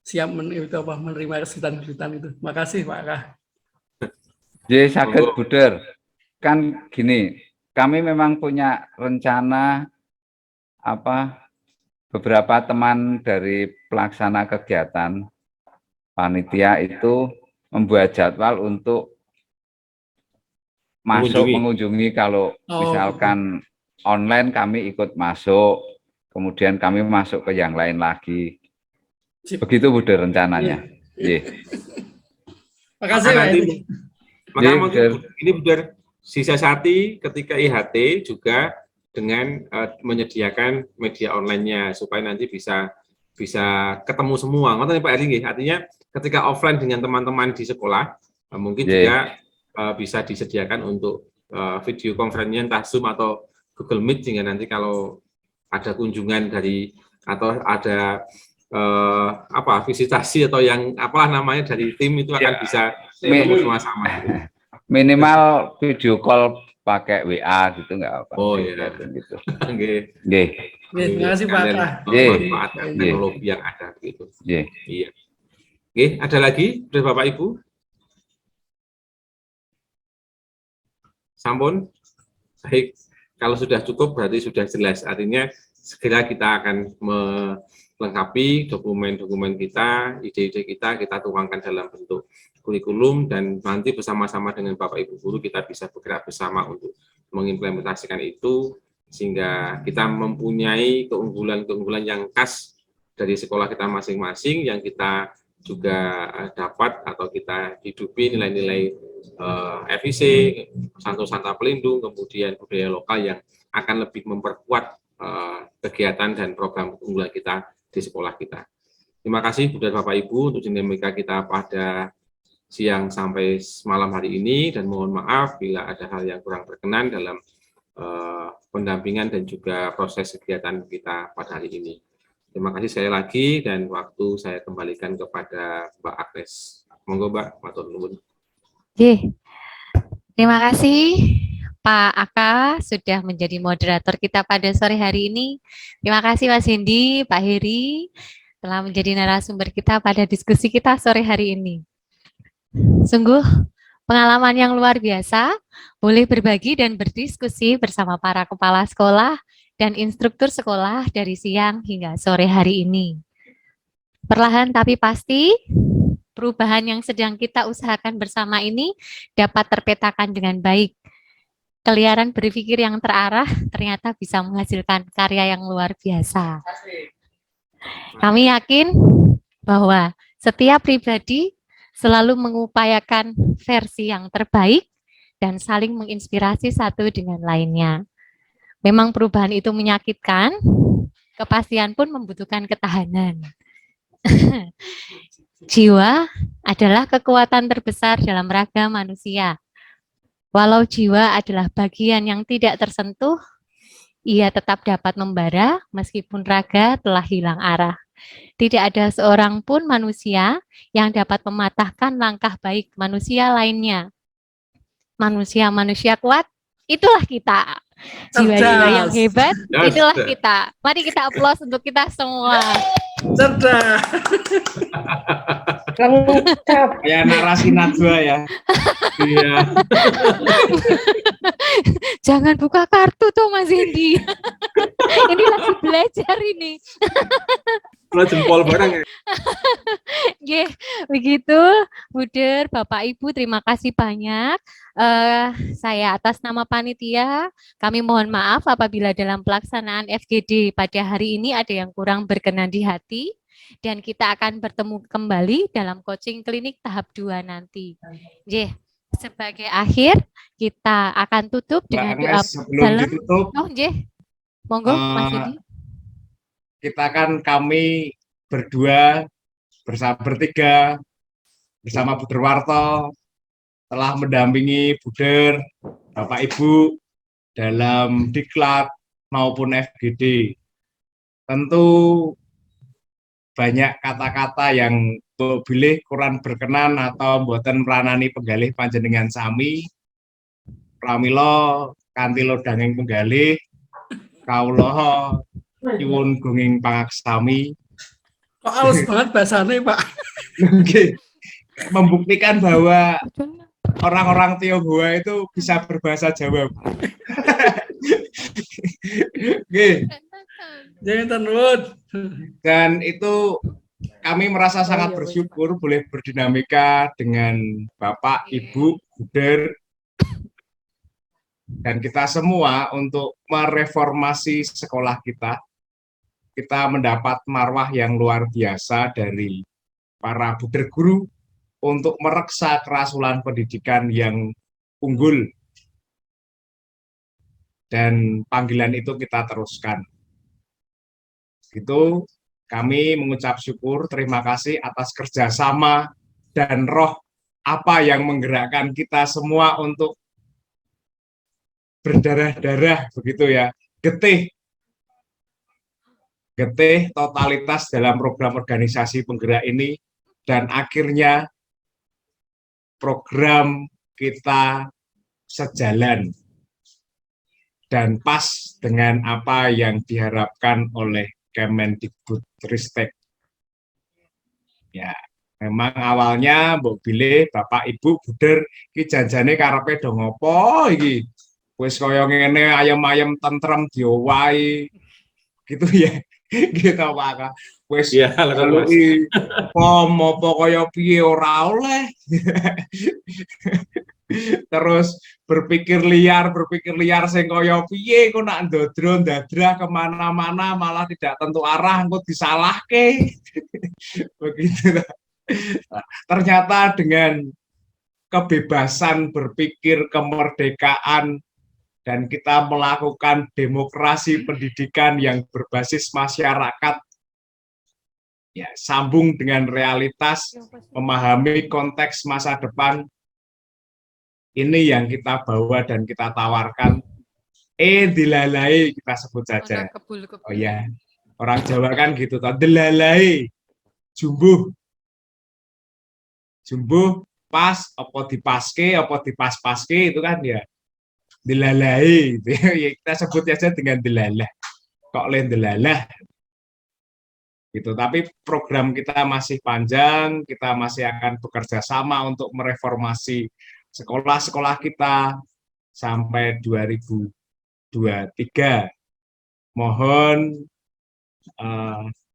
siap menerima kesulitan-kesulitan itu? Makasih Pak Kah. Jadi sakit Buder, kan gini, kami memang punya rencana beberapa teman dari pelaksana kegiatan panitia itu membuat jadwal untuk masuk mengunjungi. Kalau misalkan online kami ikut masuk, kemudian kami masuk ke yang lain lagi. Begitu Bu Der rencananya. Makasih Pak Edi. Maka ini Bu Der siasati ketika IHT juga dengan menyediakan media online-nya supaya nanti bisa ketemu semua. Ngoten Pak Edi, artinya ketika offline dengan teman-teman di sekolah mungkin juga bisa disediakan untuk video conference-nya entah Zoom atau Google Meet, sehingga nanti kalau ada kunjungan dari atau ada visitasi atau yang apalah namanya dari tim itu akan bisa ketemu sama-sama. Minimal video call pakai WA gitu nggak apa. Oh iya. Gitu. Terima kasih Pak. Manfaatkan teknologi yang ada gitu. Iya. Ada lagi dari Bapak Ibu? Sampun? Baik. Kalau sudah cukup berarti sudah jelas. Artinya segera kita akan melengkapi dokumen-dokumen kita, ide-ide kita tuangkan dalam bentuk kurikulum, dan nanti bersama-sama dengan Bapak Ibu guru kita bisa bergerak bersama untuk mengimplementasikan itu, sehingga kita mempunyai keunggulan-keunggulan yang khas dari sekolah kita masing-masing yang kita juga dapat atau kita hidupi nilai-nilai FIC, Santo-Santa Pelindung, kemudian budaya lokal yang akan lebih memperkuat kegiatan dan program unggulan kita di sekolah kita. Terima kasih Bu dan Bapak Ibu untuk dinamika kita pada siang sampai malam hari ini, dan mohon maaf bila ada hal yang kurang berkenan dalam pendampingan dan juga proses kegiatan kita pada hari ini. Terima kasih sekali lagi, dan waktu saya kembalikan kepada Mbak Agnes. Monggo Mbak, matur nuwun. Terima kasih Pak Aka sudah menjadi moderator kita pada sore hari ini. Terima kasih Mas Hendy, Pak Heri telah menjadi narasumber kita pada diskusi kita sore hari ini. Sungguh pengalaman yang luar biasa, boleh berbagi dan berdiskusi bersama para kepala sekolah dan instruktur sekolah dari siang hingga sore hari ini. Perlahan tapi pasti, perubahan yang sedang kita usahakan bersama ini dapat terpetakan dengan baik. Keliaran berpikir yang terarah ternyata bisa menghasilkan karya yang luar biasa. Kami yakin bahwa setiap pribadi selalu mengupayakan versi yang terbaik dan saling menginspirasi satu dengan lainnya. Memang perubahan itu menyakitkan, kepastian pun membutuhkan ketahanan. Jiwa adalah kekuatan terbesar dalam raga manusia. Walau jiwa adalah bagian yang tidak tersentuh, ia tetap dapat membara meskipun raga telah hilang arah. Tidak ada seorang pun manusia yang dapat mematahkan langkah baik manusia lainnya. Manusia-manusia kuat, itulah kita. Jiwa-jiwa yang hebat, itulah kita. Mari kita aplaus untuk kita semua. Cerdas. Lengkap. Ya narasi Najwa ya. Iya. Jangan buka kartu tuh Mas Hendy. Ini lagi belajar ini. Jempol barang ya. Begitu Bu Der, Bapak Ibu, terima kasih banyak. Saya atas nama panitia, kami mohon maaf apabila dalam pelaksanaan FGD pada hari ini ada yang kurang berkenan di hati, dan kita akan bertemu kembali dalam coaching klinik tahap 2 nanti. Sebagai akhir, kita akan tutup dengan doa dalam. Monggo Mas Hendy. Kita kan kami berdua bertiga bersama Bu Derwarto telah mendampingi Bu Der, Bapak Ibu dalam diklat maupun FGD. Tentu banyak kata-kata yang bilih kurang berkenan atau mboten pranani penggalih panjenengan sami. Pramila kanthi danging penggalih kawula nyuwun gunging pangaksami. Kok halus banget bahasanya Pak. Membuktikan bahwa orang-orang Tionghoa itu bisa berbahasa Jawa. Dan itu kami merasa sangat bersyukur boleh berdinamika dengan Bapak, Ibu, Bu Der, dan kita semua untuk mereformasi sekolah kita. Kita mendapat marwah yang luar biasa dari para buder guru untuk mereksa kerasulan pendidikan yang unggul. Dan panggilan itu kita teruskan. Itu kami mengucap syukur, terima kasih atas kerjasama dan roh apa yang menggerakkan kita semua untuk berdarah-darah, begitu ya, getih totalitas dalam program organisasi penggerak ini, dan akhirnya program kita sejalan dan pas dengan apa yang diharapkan oleh Kemendikbudristek. Ya, memang awalnya mbok bilih Bapak Ibu buder iki janjane karepe do ngopo iki. Wis kaya ngene ayem-ayem tentrem diowahi. Gitu ya. Gitu Pak. Wis jaluki pom apa kaya piye ora oleh. Terus berpikir liar sing kaya piye kok nak ndodro ndadrah kemana-mana malah tidak tentu arah engko disalahke. Begitu. Ternyata dengan kebebasan berpikir, kemerdekaan, dan kita melakukan demokrasi pendidikan yang berbasis masyarakat, ya, sambung dengan realitas, memahami konteks masa depan, ini yang kita bawa dan kita tawarkan. Dilalai kita sebut saja. Oh ya, orang Jawa kan gitu, dilalai, jumbuh pas, apa dipaske, apa dipas-paske, itu kan ya dilalai. Kita sebut aja dengan dilalah. Kok lain dilalah? Gitu. Tapi program kita masih panjang, kita masih akan bekerja sama untuk mereformasi sekolah-sekolah kita sampai 2023. Mohon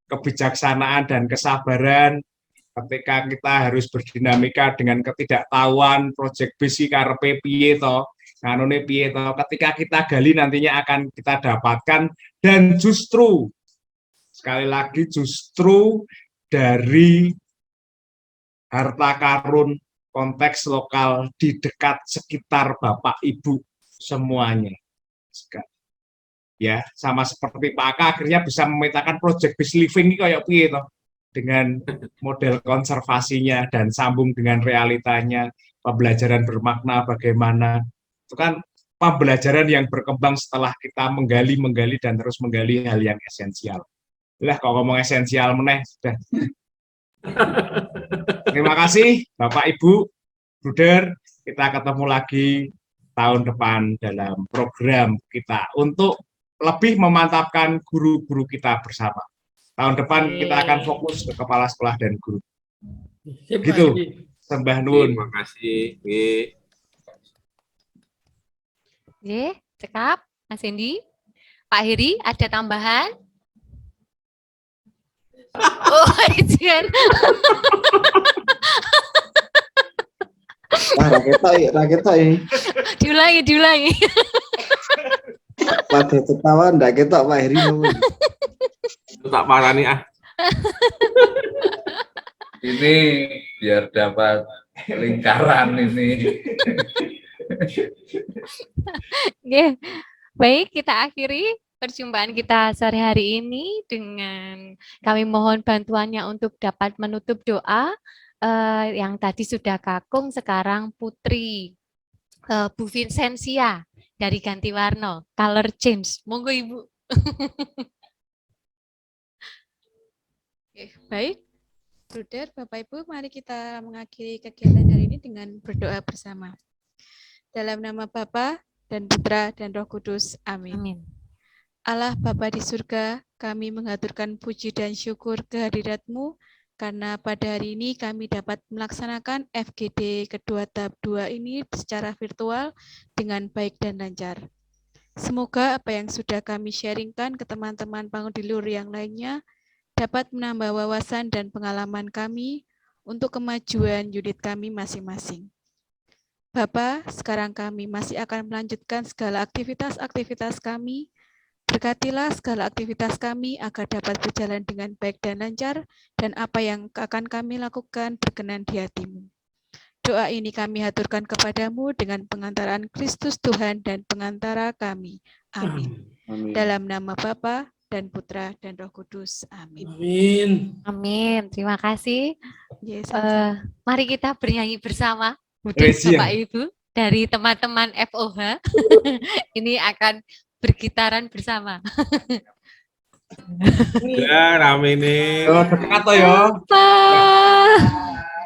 kebijaksanaan dan kesabaran ketika kita harus berdinamika dengan ketidaktahuan proyek bisi karepe piye to, kanune piye to, ketika kita gali nantinya akan kita dapatkan, dan justru sekali lagi justru dari harta karun konteks lokal di dekat sekitar Bapak Ibu semuanya. Ya, sama seperti Pak Aka akhirnya bisa memetakan proyek bis living ini kayak piye to, dengan model konservasinya dan sambung dengan realitanya, pembelajaran bermakna bagaimana. Itu kan pembelajaran yang berkembang setelah kita menggali dan terus menggali hal yang esensial. Lah kalau ngomong esensial meneh sudah. Terima kasih Bapak Ibu, Bruder, kita ketemu lagi tahun depan dalam program kita untuk lebih memantapkan guru-guru kita bersama. Tahun depan kita akan fokus ke kepala sekolah dan guru. Gitu. Sembah nuwun. Terima kasih. Cekap, Mas Hendy. Pak Heri, ada tambahan? Oh, izin. Raketai. Diulangi. Pada ketawa ndak ketok Pak Heri. Tak marani ah. Ini biar dapat lingkaran ini. Oke, baik, kita akhiri perjumpaan kita sore hari ini dengan kami mohon bantuannya untuk dapat menutup doa. Yang tadi sudah Kakung, sekarang Putri Bu Vincentia dari Ganti Warna, Color Change. Monggo Ibu. Baik, Bruder, Bapak Ibu, mari kita mengakhiri kegiatan hari ini dengan berdoa bersama. Dalam nama Bapa dan Putra dan Roh Kudus. Amin. Amin. Allah Bapa di surga, kami mengaturkan puji dan syukur kehadirat-Mu karena pada hari ini kami dapat melaksanakan FGD kedua tahap 2 ini secara virtual dengan baik dan lancar. Semoga apa yang sudah kami sharingkan ke teman-teman pangudilur yang lainnya dapat menambah wawasan dan pengalaman kami untuk kemajuan unit kami masing-masing. Bapa, sekarang kami masih akan melanjutkan segala aktivitas-aktivitas kami. Berkatilah segala aktivitas kami agar dapat berjalan dengan baik dan lancar, dan apa yang akan kami lakukan berkenan di hati-Mu. Doa ini kami haturkan kepadamu dengan pengantaran Kristus Tuhan dan pengantara kami. Amin. Amin. Dalam nama Bapa dan Putra dan Roh Kudus. Amin. Amin. Amin. Terima kasih. Yes, Mari kita bernyanyi bersama, Bunda Bapak Ibu, dari teman-teman FOH. Ini akan bergitaran bersama. Ya, rame nih. Dekat toh ya.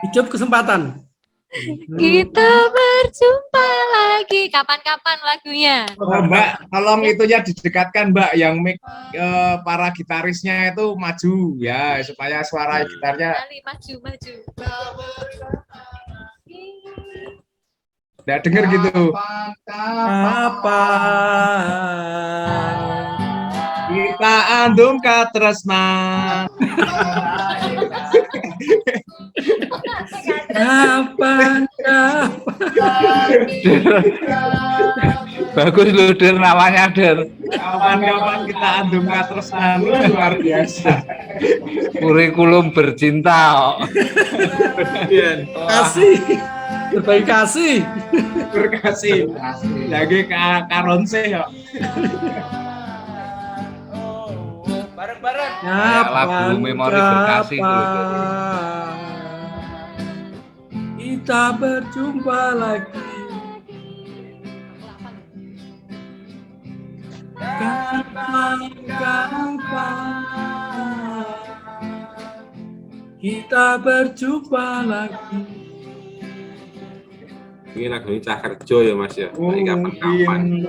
Hidup kesempatan. Kita berjumpa lagi. Kapan-kapan lagunya? Oh, Mbak, tolong itunya didekatkan, Mbak, yang para gitarisnya itu maju ya supaya suara gitarnya Maju. nggak denger gitu. Apa? Kita andum katresnan. Kapan? Bagus loh, Der, namanya, Der. Kapan-kapan kita andum katresnan. Luar biasa. Kurikulum bercinta. Kasih. Berbagi kasih. Berkasih. Lagi karonse ya. Bareng-bareng. Kayak lagu Memori Berkasih itu. Kita berjumpa lagi. Kapan kita berjumpa lagi. Ini lagu ini Cah Kerjo ya Mas ya. Kapan-kapan.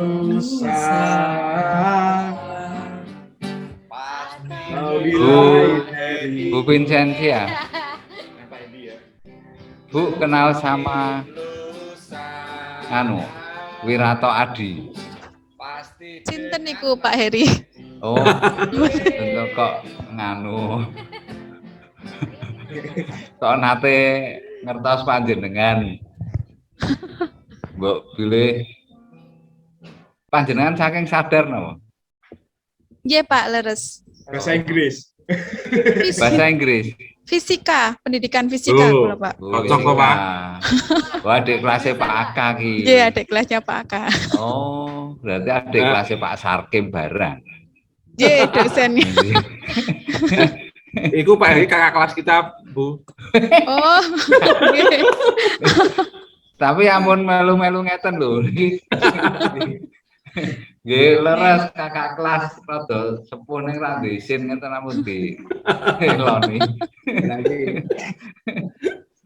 Bu Vincentia. Bu kenal sama Wirato Adi. Sinten niku Pak Heri? Oh, tentu kok kok nate ngertos panjenengan. Mbok pilih panjenengan saking sadar napa? Nggih Pak, leres. Bahasa Inggris. Bahasa Inggris. Fisika, pendidikan fisika kula Pak. Cocok kok Pak. Wah, adik kelasnya Pak Aka ki. Nggih, adik kelasnya Pak Aka. Oh, berarti adik kelasnya Pak Sarkim barang. Nggih, dosennya. Iku Pak Heri kakak kelas kita, Bu. Oh. Nggih. Tapi ampun melu-melu ngeten lho. Nggih, leres kakak kelas rada sepuh ning ra isin ngeten ampun di eloni.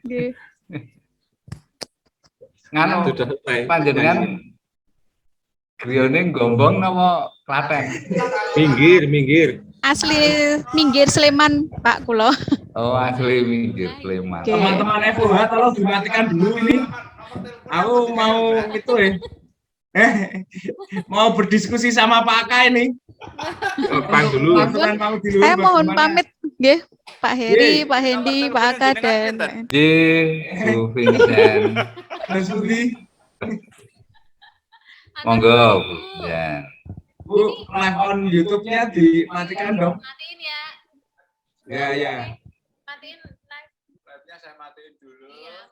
Nggih. Panjenengan griyane Gombong napa Klaten? Minggir. Asli Minggir Sleman, Pak kula. Oh, asli Minggir Sleman. Teman-teman FOH tolong dimatikan dulu ini. Aku mau itu mau berdiskusi sama Pak Aka ini. Dulu. Saya mohon pamit, nggih, Pak Heri, Pak Hendi, Pak Aka dan Bu Vincent. Mas Budi. Monggo, Bu. Ya. Bu, live on YouTube-nya dimatikan dong. Matiin ya. Ya. Matiin live. Live-nya saya matiin dulu. Iya.